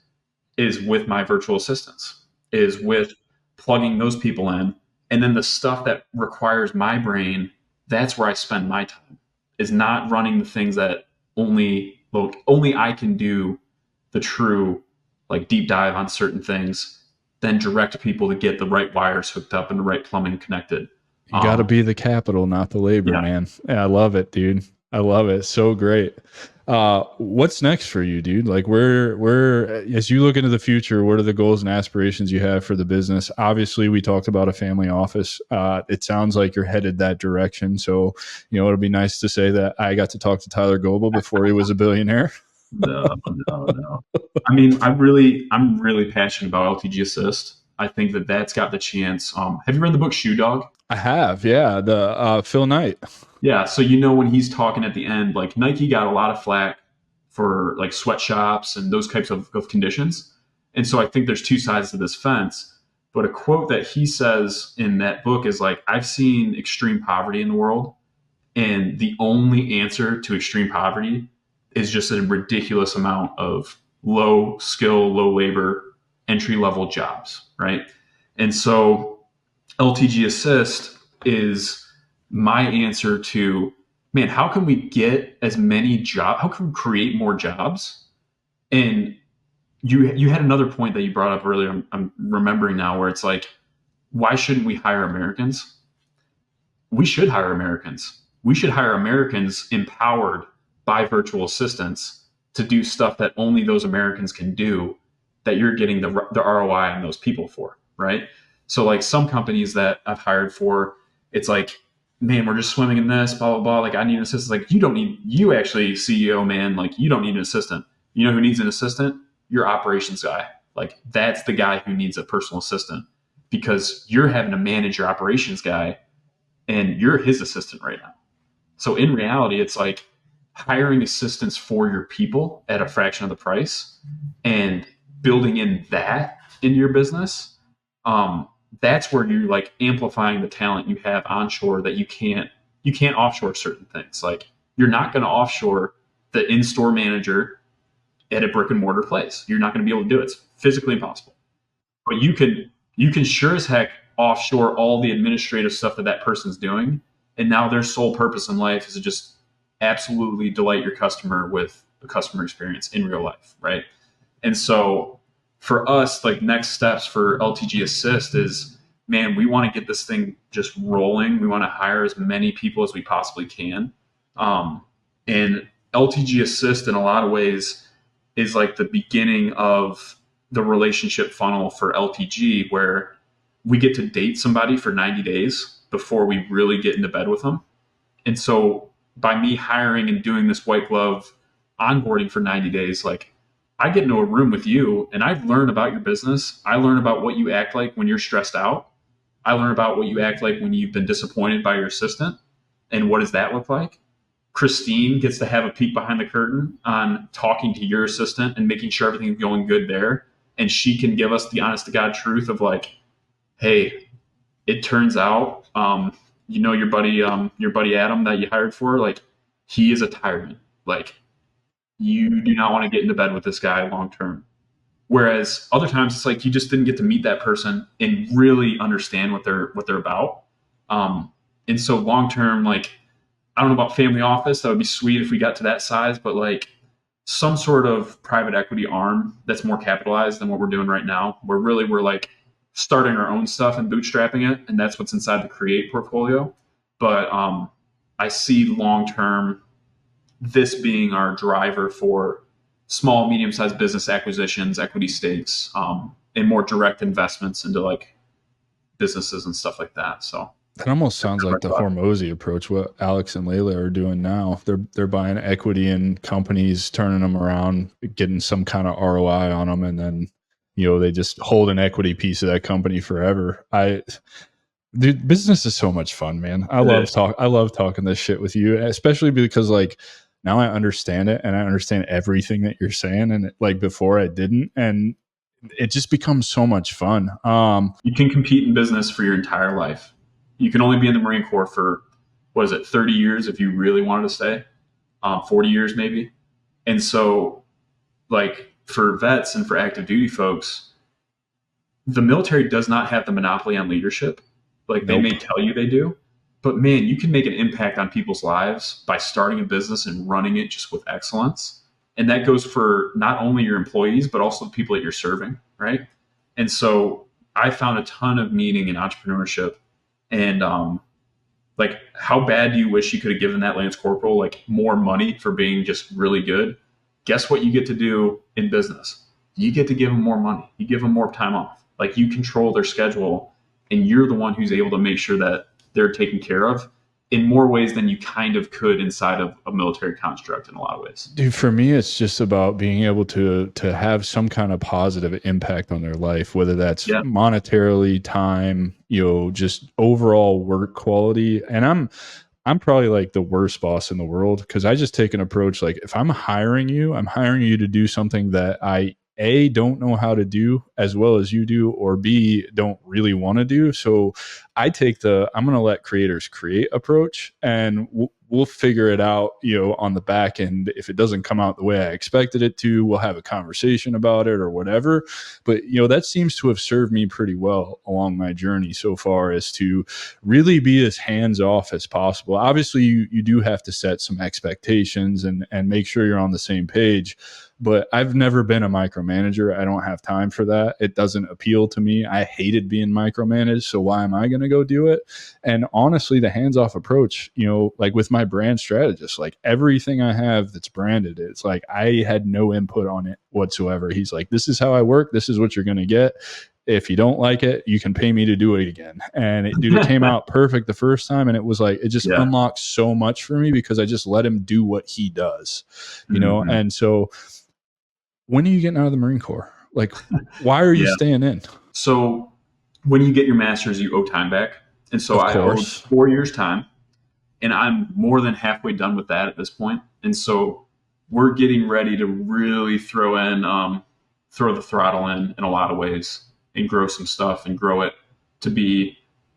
is with my virtual assistants, is with plugging those people in. And then the stuff that requires my brain, that's where I spend my time, is not running the things that only I can do the true like deep dive on certain things, then direct people to get the right wires hooked up and the right plumbing connected. You got to be the capital, not the labor, man. Yeah, I love it, dude. I love it. So great. What's next for you, dude? Like where, as you look into the future, what are the goals and aspirations you have for the business? Obviously we talked about a family office. It sounds like you're headed that direction. So, it'll be nice to say that I got to talk to Tyler Goble before he was a billionaire. No. I mean, I'm really passionate about LTG Assist. I think that's got the chance. Have you read the book Shoe Dog? I have, yeah. The Phil Knight. Yeah. So when he's talking at the end, like Nike got a lot of flack for like sweatshops and those types of conditions. And so I think there's two sides to this fence. But a quote that he says in that book is like, I've seen extreme poverty in the world, and the only answer to extreme poverty is just a ridiculous amount of low skill, low labor, entry level jobs, right? And so LTG Assist is my answer to, man, how can we get as many jobs? How can we create more jobs? And you had another point that you brought up earlier. I'm remembering now, where it's like, why shouldn't we hire Americans? We should hire Americans. We should hire Americans empowered by virtual assistants to do stuff that only those Americans can do, that you're getting the ROI on those people for, right? So like some companies that I've hired for, it's like, man, we're just swimming in this, blah, blah, blah. Like, I need an assistant. Like, you actually, CEO, man, like, you don't need an assistant. You know who needs an assistant? Your operations guy. Like, that's the guy who needs a personal assistant, because you're having to manage your operations guy and you're his assistant right now. So in reality, it's like hiring assistants for your people at a fraction of the price and building in that into your business. That's where you're like amplifying the talent you have onshore that you can't offshore certain things. Like, you're not going to offshore the in-store manager at a brick and mortar place. You're not going to be able to do it. It's physically impossible. But you can sure as heck offshore all the administrative stuff that person's doing. And now their sole purpose in life is to just absolutely delight your customer with the customer experience in real life, right? And so for us, like, next steps for LTG Assist is, man, we want to get this thing just rolling. We want to hire as many people as we possibly can. And LTG Assist in a lot of ways is like the beginning of the relationship funnel for LTG, where we get to date somebody for 90 days before we really get into bed with them. And so by me hiring and doing this white glove onboarding for 90 days, like, I get into a room with you and I learn about your business. I learn about what you act like when you're stressed out. I learn about what you act like when you've been disappointed by your assistant, and what does that look like? Christine gets to have a peek behind the curtain on talking to your assistant and making sure everything's going good there. And she can give us the honest to God truth of like, hey, it turns out, your buddy Adam that you hired for, like, he is a tyrant. Like, you do not want to get into bed with this guy long term. Whereas other times it's like you just didn't get to meet that person and really understand what they're about. And so long term, like, I don't know about family office. That would be sweet if we got to that size, but like some sort of private equity arm that's more capitalized than what we're doing right now, where really we're like starting our own stuff and bootstrapping it. And that's what's inside the Create portfolio. But I see long term this being our driver for small, medium-sized business acquisitions, equity stakes, and more direct investments into like businesses and stuff like that. So that almost sounds like the Hormozy approach, what Alex and Layla are doing now. They're buying equity in companies, turning them around, getting some kind of ROI on them, and then, they just hold an equity piece of that company forever. Dude, business is so much fun, man. I love talking this shit with you, especially because like now I understand it and I understand everything that you're saying, and like before I didn't, and it just becomes so much fun. You can compete in business for your entire life. You can only be in the Marine Corps for, 30 years if you really wanted to stay, 40 years maybe. And so like for vets and for active duty folks, the military does not have the monopoly on leadership. Like They may tell you they do, but man, you can make an impact on people's lives by starting a business and running it just with excellence. And that goes for not only your employees, but also the people that you're serving, right? And so I found a ton of meaning in entrepreneurship. And like, how bad do you wish you could have given that Lance Corporal like more money for being just really good? Guess what you get to do in business? You get to give them more money. You give them more time off. Like, you control their schedule, and you're the one who's able to make sure that they're taken care of in more ways than you kind of could inside of a military construct in a lot of ways. Dude, for me, it's just about being able to have some kind of positive impact on their life, whether that's monetarily, time, just overall work quality. And I'm probably like the worst boss in the world because I just take an approach like if I'm hiring you to do something that I A, don't know how to do as well as you do, or B, don't really want to do. So I take the I'm going to let creators create approach, and we'll figure it out, on the back end. If it doesn't come out the way I expected it to, we'll have a conversation about it or whatever. But, that seems to have served me pretty well along my journey so far, as to really be as hands off as possible. Obviously, you do have to set some expectations and make sure you're on the same page. But I've never been a micromanager. I don't have time for that. It doesn't appeal to me. I hated being micromanaged. So why am I going to go do it? And honestly, the hands-off approach, like with my brand strategist, like everything I have that's branded, it's like I had no input on it whatsoever. He's like, this is how I work. This is what you're going to get. If you don't like it, you can pay me to do it again. And it came out perfect the first time. And it was like, it just unlocked so much for me because I just let him do what he does, And so when are you getting out of the Marine Corps? Like, why are you staying in? So when you get your master's, you owe time back. And so I owed 4 years time, and I'm more than halfway done with that at this point. And so we're getting ready to really throw the throttle in a lot of ways and grow some stuff and grow it to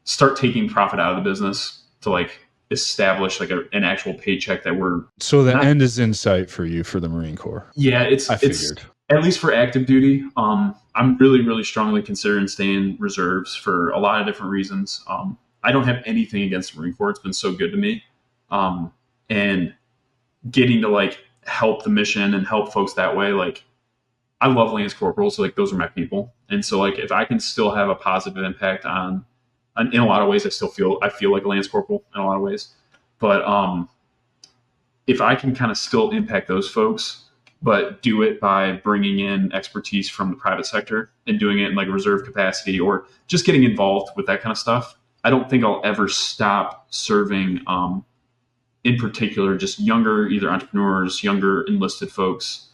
start taking profit out of the business to like establish like an actual paycheck that we're. So the end is in sight for you for the Marine Corps. Yeah, it's at least for active duty. I'm really, really strongly considering staying reserves for a lot of different reasons. I don't have anything against the Marine Corps. It's been so good to me. And getting to like help the mission and help folks that way, like I love Lance Corporals, so like those are my people. And so like if I can still have a positive impact in a lot of ways, I feel like a Lance Corporal in a lot of ways. But if I can kind of still impact those folks, but do it by bringing in expertise from the private sector and doing it in like a reserve capacity or just getting involved with that kind of stuff, I don't think I'll ever stop serving, in particular, just younger, either entrepreneurs, younger enlisted folks.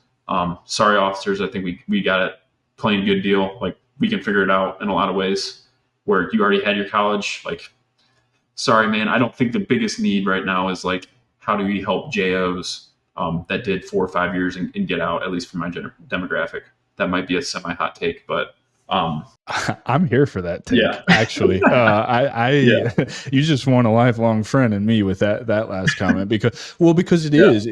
Sorry, officers, I think we got it playing a good deal. Like we can figure it out in a lot of ways where you already had your college. Like, sorry, man, I don't think the biggest need right now is like, how do we help JOs that did 4 or 5 years and get out, at least for my demographic. That might be a semi-hot take, but I'm here for that take. Yeah. Actually, you just won a lifelong friend in me with that last comment because it is.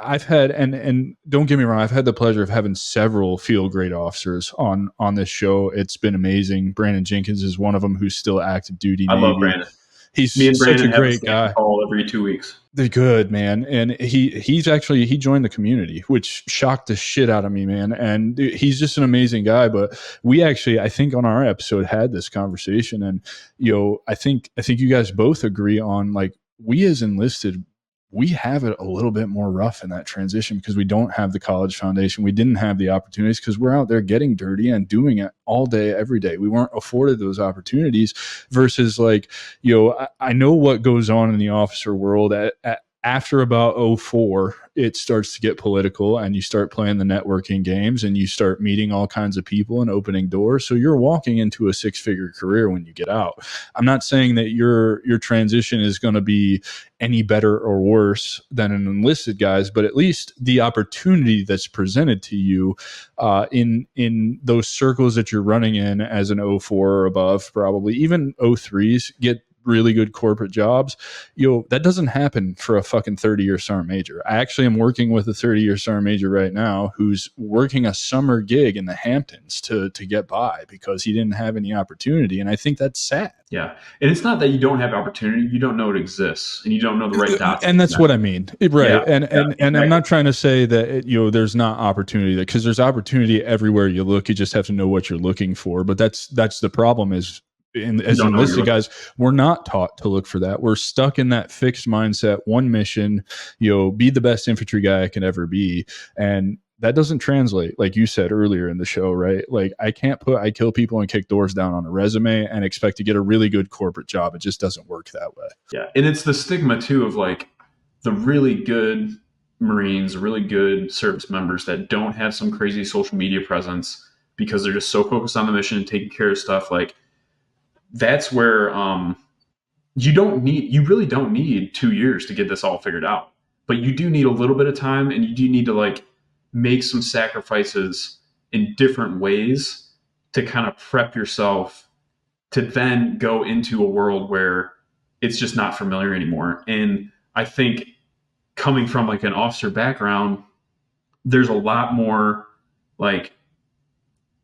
I've had and don't get me wrong, I've had the pleasure of having several field grade officers on this show. It's been amazing. Brandon Jenkins is one of them who's still active duty. I love Brandon. He's such a great guy. Call every 2 weeks. They're good, man. And he joined the community, which shocked the shit out of me, man. And he's just an amazing guy. But we actually, I think on our episode had this conversation, and I think you guys both agree on like we as enlisted, we have it a little bit more rough in that transition because we don't have the college foundation. We didn't have the opportunities because we're out there getting dirty and doing it all day, every day. We weren't afforded those opportunities versus like, I know what goes on in the officer world after about 2004, it starts to get political and you start playing the networking games and you start meeting all kinds of people and opening doors. So you're walking into a 6-figure career when you get out. I'm not saying that your transition is going to be any better or worse than an enlisted guy's, but at least the opportunity that's presented to you in those circles that you're running in as an 04 or above, probably even 03s get really good corporate jobs. That doesn't happen for a fucking 30-year sergeant major. I actually am working with a 30-year sergeant major right now who's working a summer gig in the Hamptons to get by because he didn't have any opportunity. And I think that's sad. Yeah. And it's not that you don't have opportunity. You don't know it exists and you don't know the right dots. And that's what I mean. Right. Yeah. And exactly. I'm not trying to say that, there's not opportunity because there's opportunity everywhere you look. You just have to know what you're looking for. But that's the problem is, as enlisted guys, we're not taught to look for that. We're stuck in that fixed mindset, one mission, be the best infantry guy I can ever be. And that doesn't translate, like you said earlier in the show, right? Like I can't put I kill people and kick doors down on a resume and expect to get a really good corporate job. It just doesn't work that way. Yeah. And it's the stigma too of like the really good Marines, really good service members that don't have some crazy social media presence because they're just so focused on the mission and taking care of stuff. Like, that's where you really don't need 2 years to get this all figured out, but you do need a little bit of time, and you do need to like make some sacrifices in different ways to kind of prep yourself to then go into a world where it's just not familiar anymore. And I think coming from like an officer background, there's a lot more like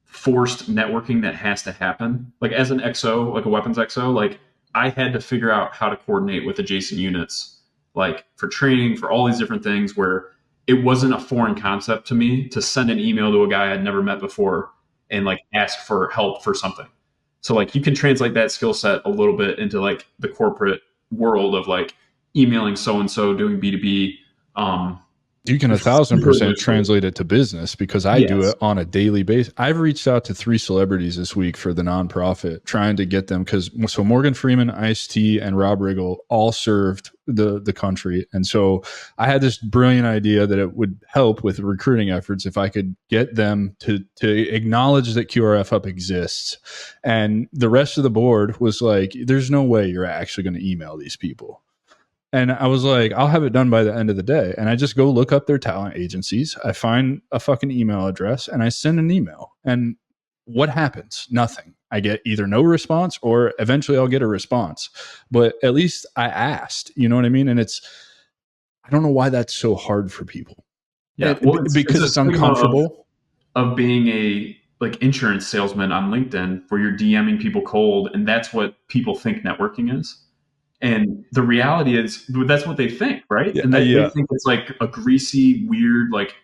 forced networking that has to happen. Like as an XO, like a weapons XO, like I had to figure out how to coordinate with adjacent units, like for training, for all these different things where it wasn't a foreign concept to me to send an email to a guy I'd never met before and like ask for help for something. So like you can translate that skill set a little bit into like the corporate world of like emailing so and so, doing B2B. You can 1,000% translate it to business because I do it on a daily basis. I've reached out to 3 celebrities this week for the nonprofit, trying to get them so Morgan Freeman, Ice-T, and Rob Riggle all served the country. And so I had this brilliant idea that it would help with recruiting efforts if I could get them to acknowledge that QRF Up exists. And the rest of the board was like, there's no way you're actually going to email these people. And I was like, I'll have it done by the end of the day. And I just go look up their talent agencies. I find a fucking email address and I send an email. And what happens? Nothing. I get either no response or eventually I'll get a response. But at least I asked, you know what I mean? And I don't know why that's so hard for people. Yeah, because it's uncomfortable. Of being a like insurance salesman on LinkedIn where you're DMing people cold, and that's what people think networking is. And the reality is that's what they think, right? Yeah, and they think it's like a greasy, weird, like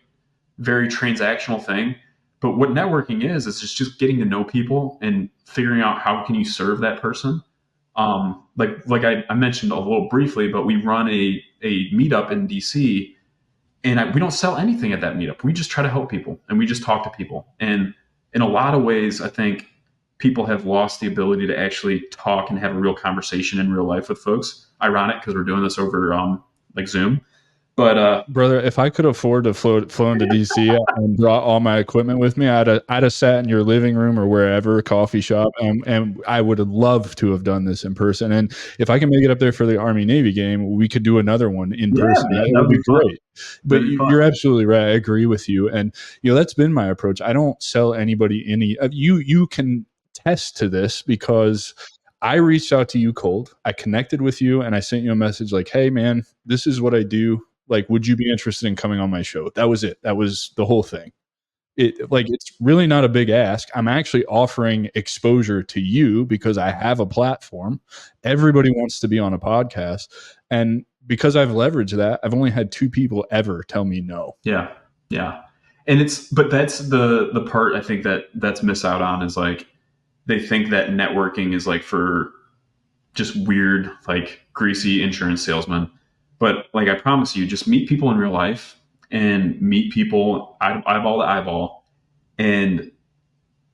very transactional thing. But what networking is just getting to know people and figuring out how can you serve that person. Like I mentioned a little briefly, but we run a meetup in DC, and we don't sell anything at that meetup. We just try to help people and we just talk to people. And in a lot of ways, I think people have lost the ability to actually talk and have a real conversation in real life with folks. Ironic because we're doing this over like Zoom. But brother, if I could afford to flow into DC and brought all my equipment with me, I'd have sat in your living room or wherever, coffee shop, and I would have loved to have done this in person. And if I can make it up there for the Army Navy game, we could do another one in person. That would be great. But you're absolutely right. I agree with you. And that's been my approach. I don't sell anybody any. You can test to this because I reached out to you cold. I connected with you and I sent you a message like, hey man, this is what I do. Like, would you be interested in coming on my show? That was it. That was the whole thing. It's really not a big ask. I'm actually offering exposure to you because I have a platform. Everybody wants to be on a podcast. And because I've leveraged that, I've only had 2 people ever tell me no. Yeah. Yeah. And but that's the part I think that's missed out on is like, they think that networking is like for just weird, like greasy insurance salesmen. But like I promise you, just meet people in real life and meet people eyeball to eyeball. And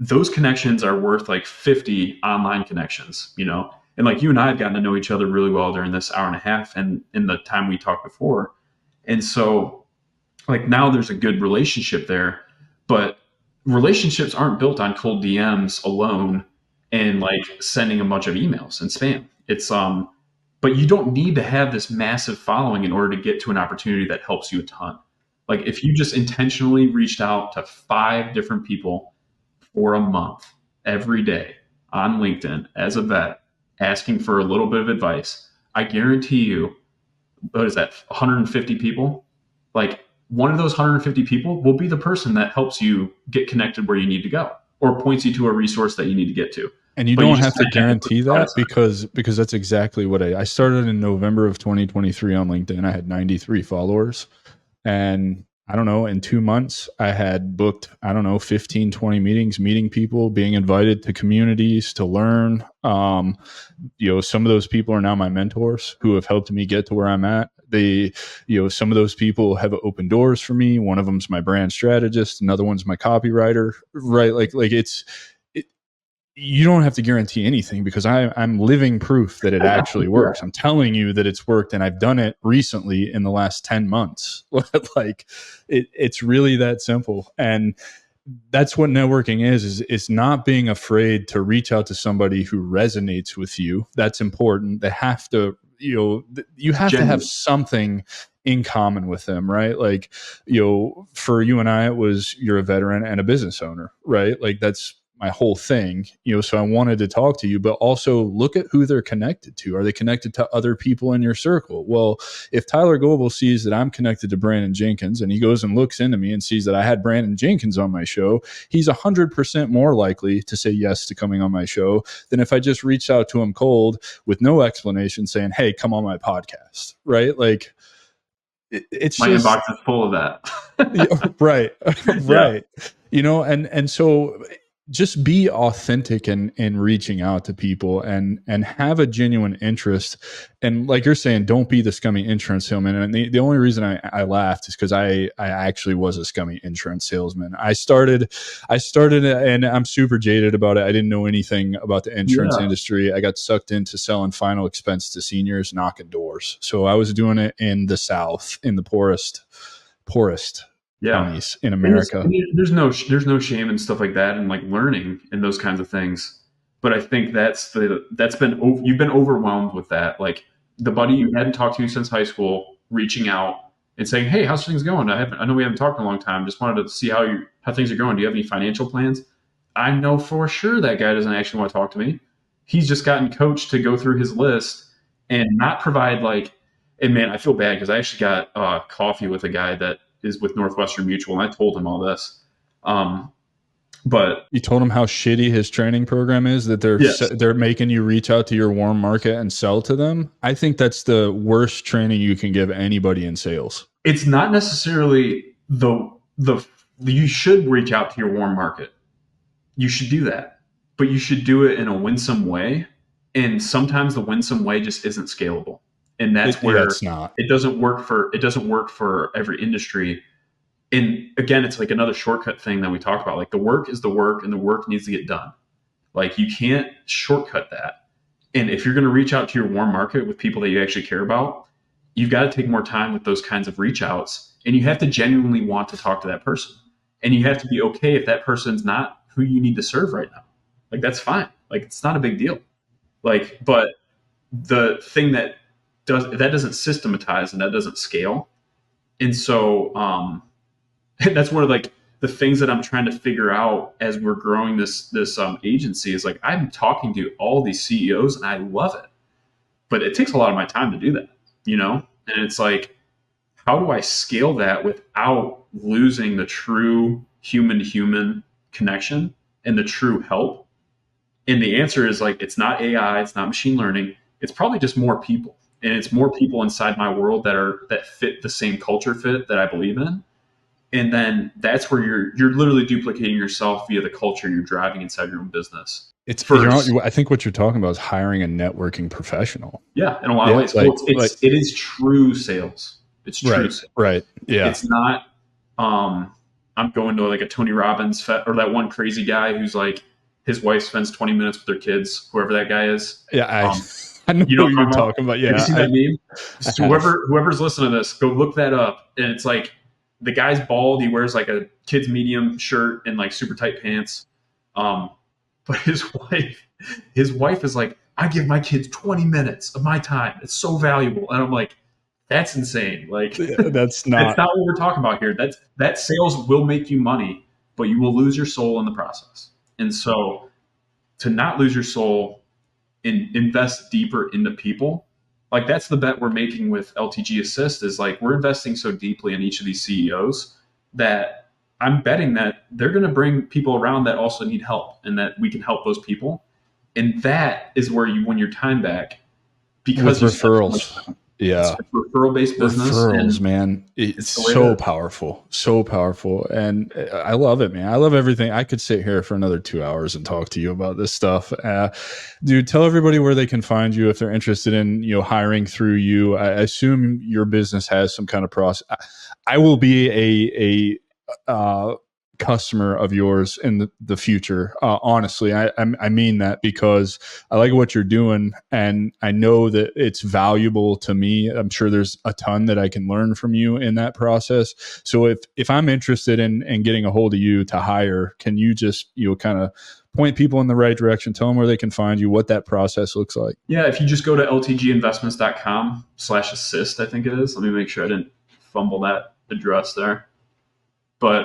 those connections are worth like 50 online connections, And like you and I have gotten to know each other really well during this hour and a half and in the time we talked before. And so like now there's a good relationship there, but relationships aren't built on cold DMs alone and like sending a bunch of emails and spam. It's but you don't need to have this massive following in order to get to an opportunity that helps you a ton. Like if you just intentionally reached out to 5 different people for a month every day on LinkedIn as a vet, asking for a little bit of advice, I guarantee you, what is that, 150 people? Like one of those 150 people will be the person that helps you get connected where you need to go or points you to a resource that you need to get to. And you don't have to guarantee that because that's exactly what I started in November of 2023 on LinkedIn. I had 93 followers. And I don't know, in 2 months, I had booked, 15, 20 meetings, meeting people, being invited to communities to learn. Some of those people are now my mentors who have helped me get to where I'm at. Some of those people have opened doors for me. One of them's my brand strategist. Another one's my copywriter, right? You don't have to guarantee anything because I'm living proof that it actually works. I'm telling you that it's worked and I've done it recently in the last 10 months. It's really that simple. And that's what networking is it's not being afraid to reach out to somebody who resonates with you. That's important. They have to, you have to have something in common with them, right? Like, for you and I, it was you're a veteran and a business owner, right? Like that's my whole thing, so I wanted to talk to you, but also look at who they're connected to. Are they connected to other people in your circle? Well, if Tyler Goble sees that I'm connected to Brandon Jenkins and he goes and looks into me and sees that I had Brandon Jenkins on my show, he's 100% more likely to say yes to coming on my show than if I just reached out to him cold with no explanation saying, hey, come on my podcast, right? Like, it's my just, inbox is full of that. right. Right. And so just be authentic in reaching out to people and have a genuine interest. And like you're saying, don't be the scummy insurance salesman. And the only reason I laughed is because I actually was a scummy insurance salesman. I started and I'm super jaded about it. I didn't know anything about the insurance industry. I got sucked into selling final expense to seniors, knocking doors. So I was doing it in the South, in the poorest counties in America. There's no shame and stuff like that, and like learning and those kinds of things. But I think you've been overwhelmed with that. Like the buddy you hadn't talked to since high school, reaching out and saying, "Hey, how's things going? I know we haven't talked in a long time. Just wanted to see how things are going. Do you have any financial plans?" I know for sure that guy doesn't actually want to talk to me. He's just gotten coached to go through his list and not provide like. And man, I feel bad because I actually got coffee with a guy that is with Northwestern Mutual, and I told him all this. But you told him how shitty his training program is, that they're making you reach out to your warm market and sell to them. I think that's the worst training you can give anybody in sales. It's not necessarily you should reach out to your warm market. You should do that, but you should do it in a winsome way. And sometimes the winsome way just isn't scalable. And that's where it's not. It doesn't work for every industry. And again, it's like another shortcut thing that we talk about. Like the work is the work, and the work needs to get done. Like you can't shortcut that. And if you're going to reach out to your warm market with people that you actually care about, you've got to take more time with those kinds of reach outs, and you have to genuinely want to talk to that person. And you have to be okay if that person's not who you need to serve right now. Like that's fine. Like it's not a big deal. Like, but the thing that doesn't systematize and that doesn't scale. And so that's one of like the things that I'm trying to figure out as we're growing this agency is like I'm talking to all these CEOs and I love it, but it takes a lot of my time to do that, and it's like, how do I scale that without losing the true human to human connection and the true help? And the answer is like, it's not AI, it's not machine learning. It's probably just more people. And it's more people inside my world that fit the same culture fit that I believe in. And then that's where you're literally duplicating yourself via the culture you're driving inside your own business. I think what you're talking about is hiring a networking professional. Yeah, in a lot of ways. It is true sales. It's true sales. Right. Yeah. It's not I'm going to like a Tony Robbins or that one crazy guy who's like his wife spends 20 minutes with their kids, whoever that guy is. Yeah, I know what you're talking about. Yeah. Have you seen that meme? So whoever's listening to this, go look that up. And it's like the guy's bald. He wears like a kid's medium shirt and like super tight pants. But his wife is like, I give my kids 20 minutes of my time. It's so valuable. And I'm like, that's insane. Like that's not what we're talking about here. That sales will make you money, but you will lose your soul in the process. And so to not lose your soul, invest deeper into people. Like that's the bet we're making with LTG Assist is like we're investing so deeply in each of these CEOs that I'm betting that they're going to bring people around that also need help and that we can help those people. And that is where you win your time back because with referrals. Yeah. It's referral-based business. Referrals, man. It's so powerful. So powerful. And I love it, man. I love everything. I could sit here for another 2 hours and talk to you about this stuff. Dude, tell everybody where they can find you if they're interested in, hiring through you. I assume your business has some kind of process. I will be a customer of yours in the future. Honestly, I mean that because I like what you're doing, and I know that it's valuable to me. I'm sure there's a ton that I can learn from you in that process. So if I'm interested in getting a hold of you to hire, can you just kind of point people in the right direction, tell them where they can find you, what that process looks like? Yeah, if you just go to ltginvestments.com/assist, I think it is. Let me make sure I didn't fumble that address there. But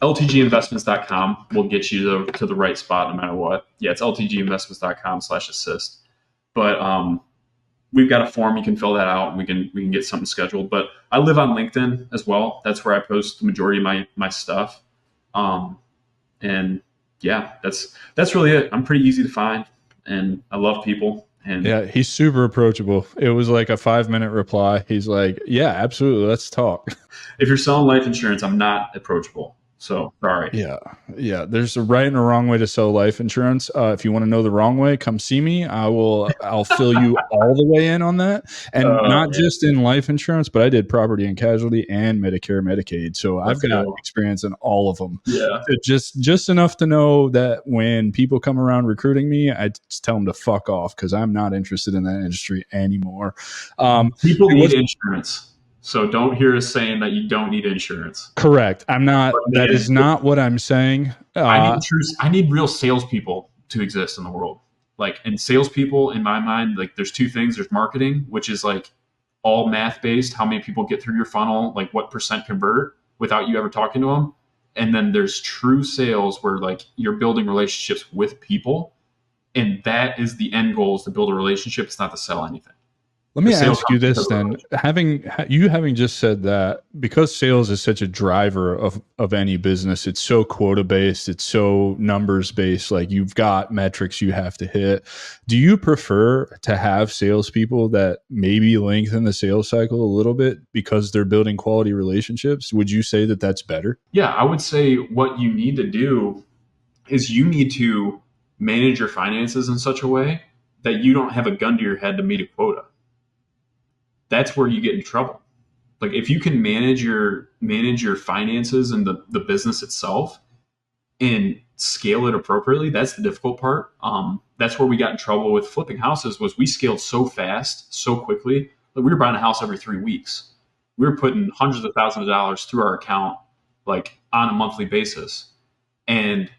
ltginvestments.com will get you to the right spot no matter what. Yeah, it's ltginvestments.com/assist. But we've got a form. You can fill that out, and we can get something scheduled. But I live on LinkedIn as well. That's where I post the majority of my stuff. And yeah, that's really it. I'm pretty easy to find, and I love people. And yeah, he's super approachable. It was like a 5-minute reply. He's like, yeah, absolutely. Let's talk. If you're selling life insurance, I'm not approachable. So sorry. Yeah. There's a right and a wrong way to sell life insurance. If you want to know the wrong way, come see me. I'll fill you all the way in on that, and not just in life insurance, but I did property and casualty and Medicare, Medicaid. So I've got experience in all of them. Yeah, just enough to know that when people come around recruiting me, I just tell them to fuck off because I'm not interested in that industry anymore. People need insurance. So don't hear us saying that you don't need insurance. Correct. I'm not. That is not what I'm saying. I need real salespeople to exist in the world. Like, and salespeople, in my mind, like there's two things. There's marketing, which is like all math based. How many people get through your funnel? Like what % convert without you ever talking to them? And then there's true sales where like you're building relationships with people, and that is the end goal, is to build a relationship. It's not to sell anything. Let me ask you this then, having just said that, because sales is such a driver of any business, it's so quota based, it's so numbers based, like you've got metrics you have to hit. Do you prefer to have salespeople that maybe lengthen the sales cycle a little bit because they're building quality relationships? Would you say that that's better? Yeah, I would say what you need to do is you need to manage your finances in such a way that you don't have a gun to your head to meet a quota. That's where you get in trouble. Like if you can manage your finances and the business itself and scale it appropriately, that's the difficult part. That's where we got in trouble with flipping houses, was we scaled so fast, so quickly. Like we were buying a house every 3 weeks. We were putting hundreds of thousands of dollars through our account, like on a monthly basis. And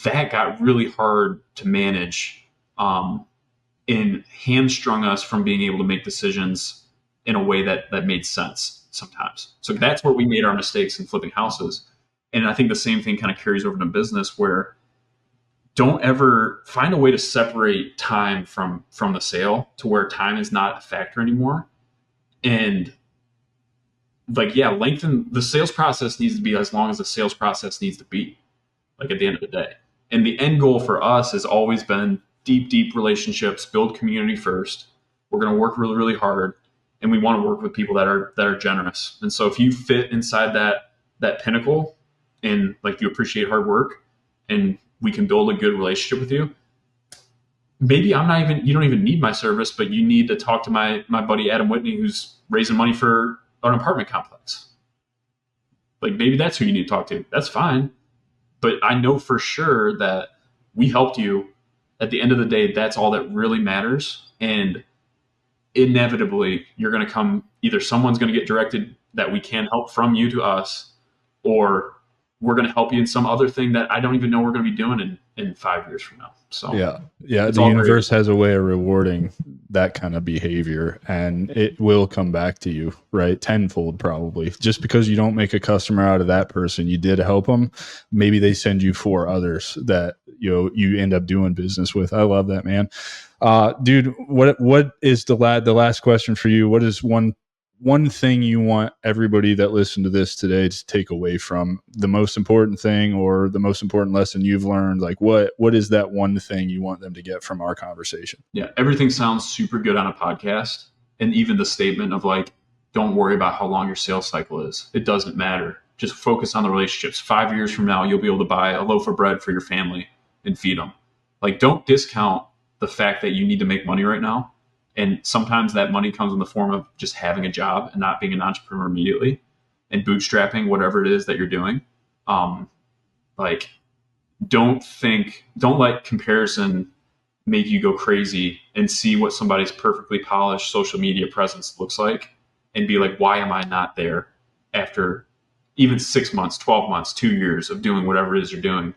that got really hard to manage, and hamstrung us from being able to make decisions in a way that made sense sometimes. So that's where we made our mistakes in flipping houses. And I think the same thing kind of carries over to business, where don't ever find a way to separate time from the sale, to where time is not a factor anymore. And like, yeah, lengthen the sales process needs to be as long as the sales process needs to be, like at the end of the day. And the end goal for us has always been deep relationships, build community first. We're going to work really, really hard. And we want to work with people that are generous. And so if you fit inside that pinnacle, and like you appreciate hard work, and we can build a good relationship with you, maybe you don't even need my service, but you need to talk to my buddy Adam Whitney, who's raising money for an apartment complex. Like maybe that's who you need to talk to. That's fine. But I know for sure that we helped you. At the end of the day, that's all that really matters. And inevitably you're going to come, either someone's going to get directed that we can help from you to us, or we're going to help you in some other thing that I don't even know we're going to be doing in 5 years from now. So yeah, the universe has a way of rewarding that kind of behavior, and it will come back to you, right? Tenfold, probably. Just because you don't make a customer out of that person, you did help them. Maybe they send you 4 others that you end up doing business with. I love that, man. Dude, what is the last question for you? What is one thing you want everybody that listened to this today to take away from, the most important thing or the most important lesson you've learned? Like what is that one thing you want them to get from our conversation? Yeah, everything sounds super good on a podcast. And even the statement of like, don't worry about how long your sales cycle is. It doesn't matter. Just focus on the relationships. 5 years from now, you'll be able to buy a loaf of bread for your family and feed them. Like, don't discount the fact that you need to make money right now. And sometimes that money comes in the form of just having a job and not being an entrepreneur immediately, and bootstrapping whatever it is that you're doing. Like, don't let comparison make you go crazy and see what somebody's perfectly polished social media presence looks like and be like, why am I not there after even 6 months, 12 months, 2 years of doing whatever it is you're doing?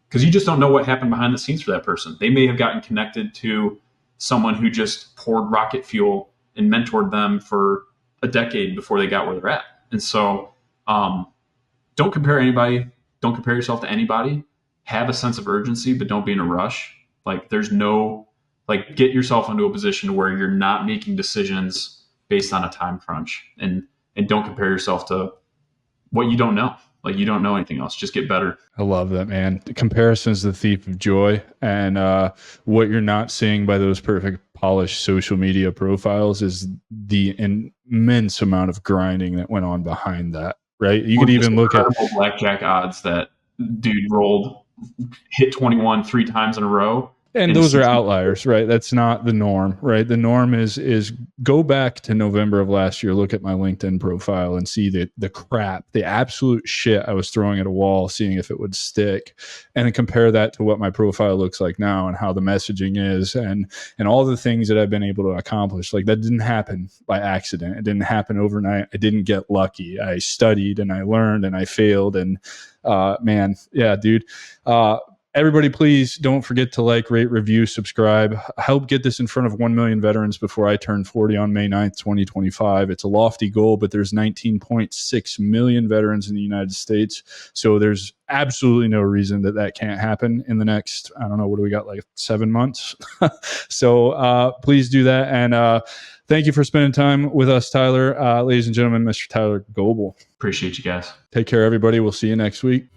Because you just don't know what happened behind the scenes for that person. They may have gotten connected to someone who just poured rocket fuel and mentored them for a decade before they got where they're at. And so don't compare anybody. Don't compare yourself to anybody. Have a sense of urgency, but don't be in a rush. Like, there's no, like, get yourself into a position where you're not making decisions based on a time crunch, and don't compare yourself to what you don't know. Like, you don't know anything else. Just get better. I love that, man. Comparison is the thief of joy. And what you're not seeing by those perfect polished social media profiles is the immense amount of grinding that went on behind that, right? You could even look at blackjack odds that dude hit 21 3 times in a row. And those are outliers, right? That's not the norm, right? The norm is go back to November of last year, look at my LinkedIn profile and see the crap, the absolute shit I was throwing at a wall, seeing if it would stick, and then compare that to what my profile looks like now and how the messaging is and all the things that I've been able to accomplish. Like, that didn't happen by accident. It didn't happen overnight. I didn't get lucky. I studied and I learned and I failed. And man, yeah, dude. Everybody, please don't forget to like, rate, review, subscribe. Help get this in front of 1 million veterans before I turn 40 on May 9th, 2025. It's a lofty goal, but there's 19.6 million veterans in the United States. So there's absolutely no reason that can't happen in the next, I don't know, what do we got, like 7 months? So please do that. And thank you for spending time with us, Tyler. Ladies and gentlemen, Mr. Tyler Goble. Appreciate you guys. Take care, everybody. We'll see you next week.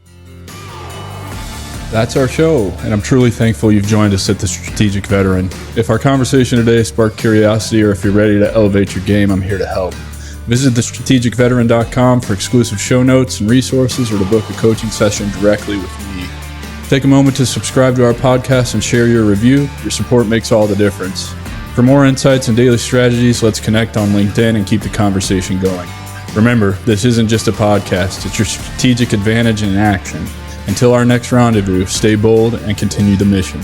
That's our show, and I'm truly thankful you've joined us at The Strategic Veteran. If our conversation today sparked curiosity, or if you're ready to elevate your game, I'm here to help. Visit thestrategicveteran.com for exclusive show notes and resources, or to book a coaching session directly with me. Take a moment to subscribe to our podcast and share your review. Your support makes all the difference. For more insights and daily strategies, let's connect on LinkedIn and keep the conversation going. Remember, this isn't just a podcast, it's your strategic advantage in action. Until our next rendezvous, stay bold and continue the mission.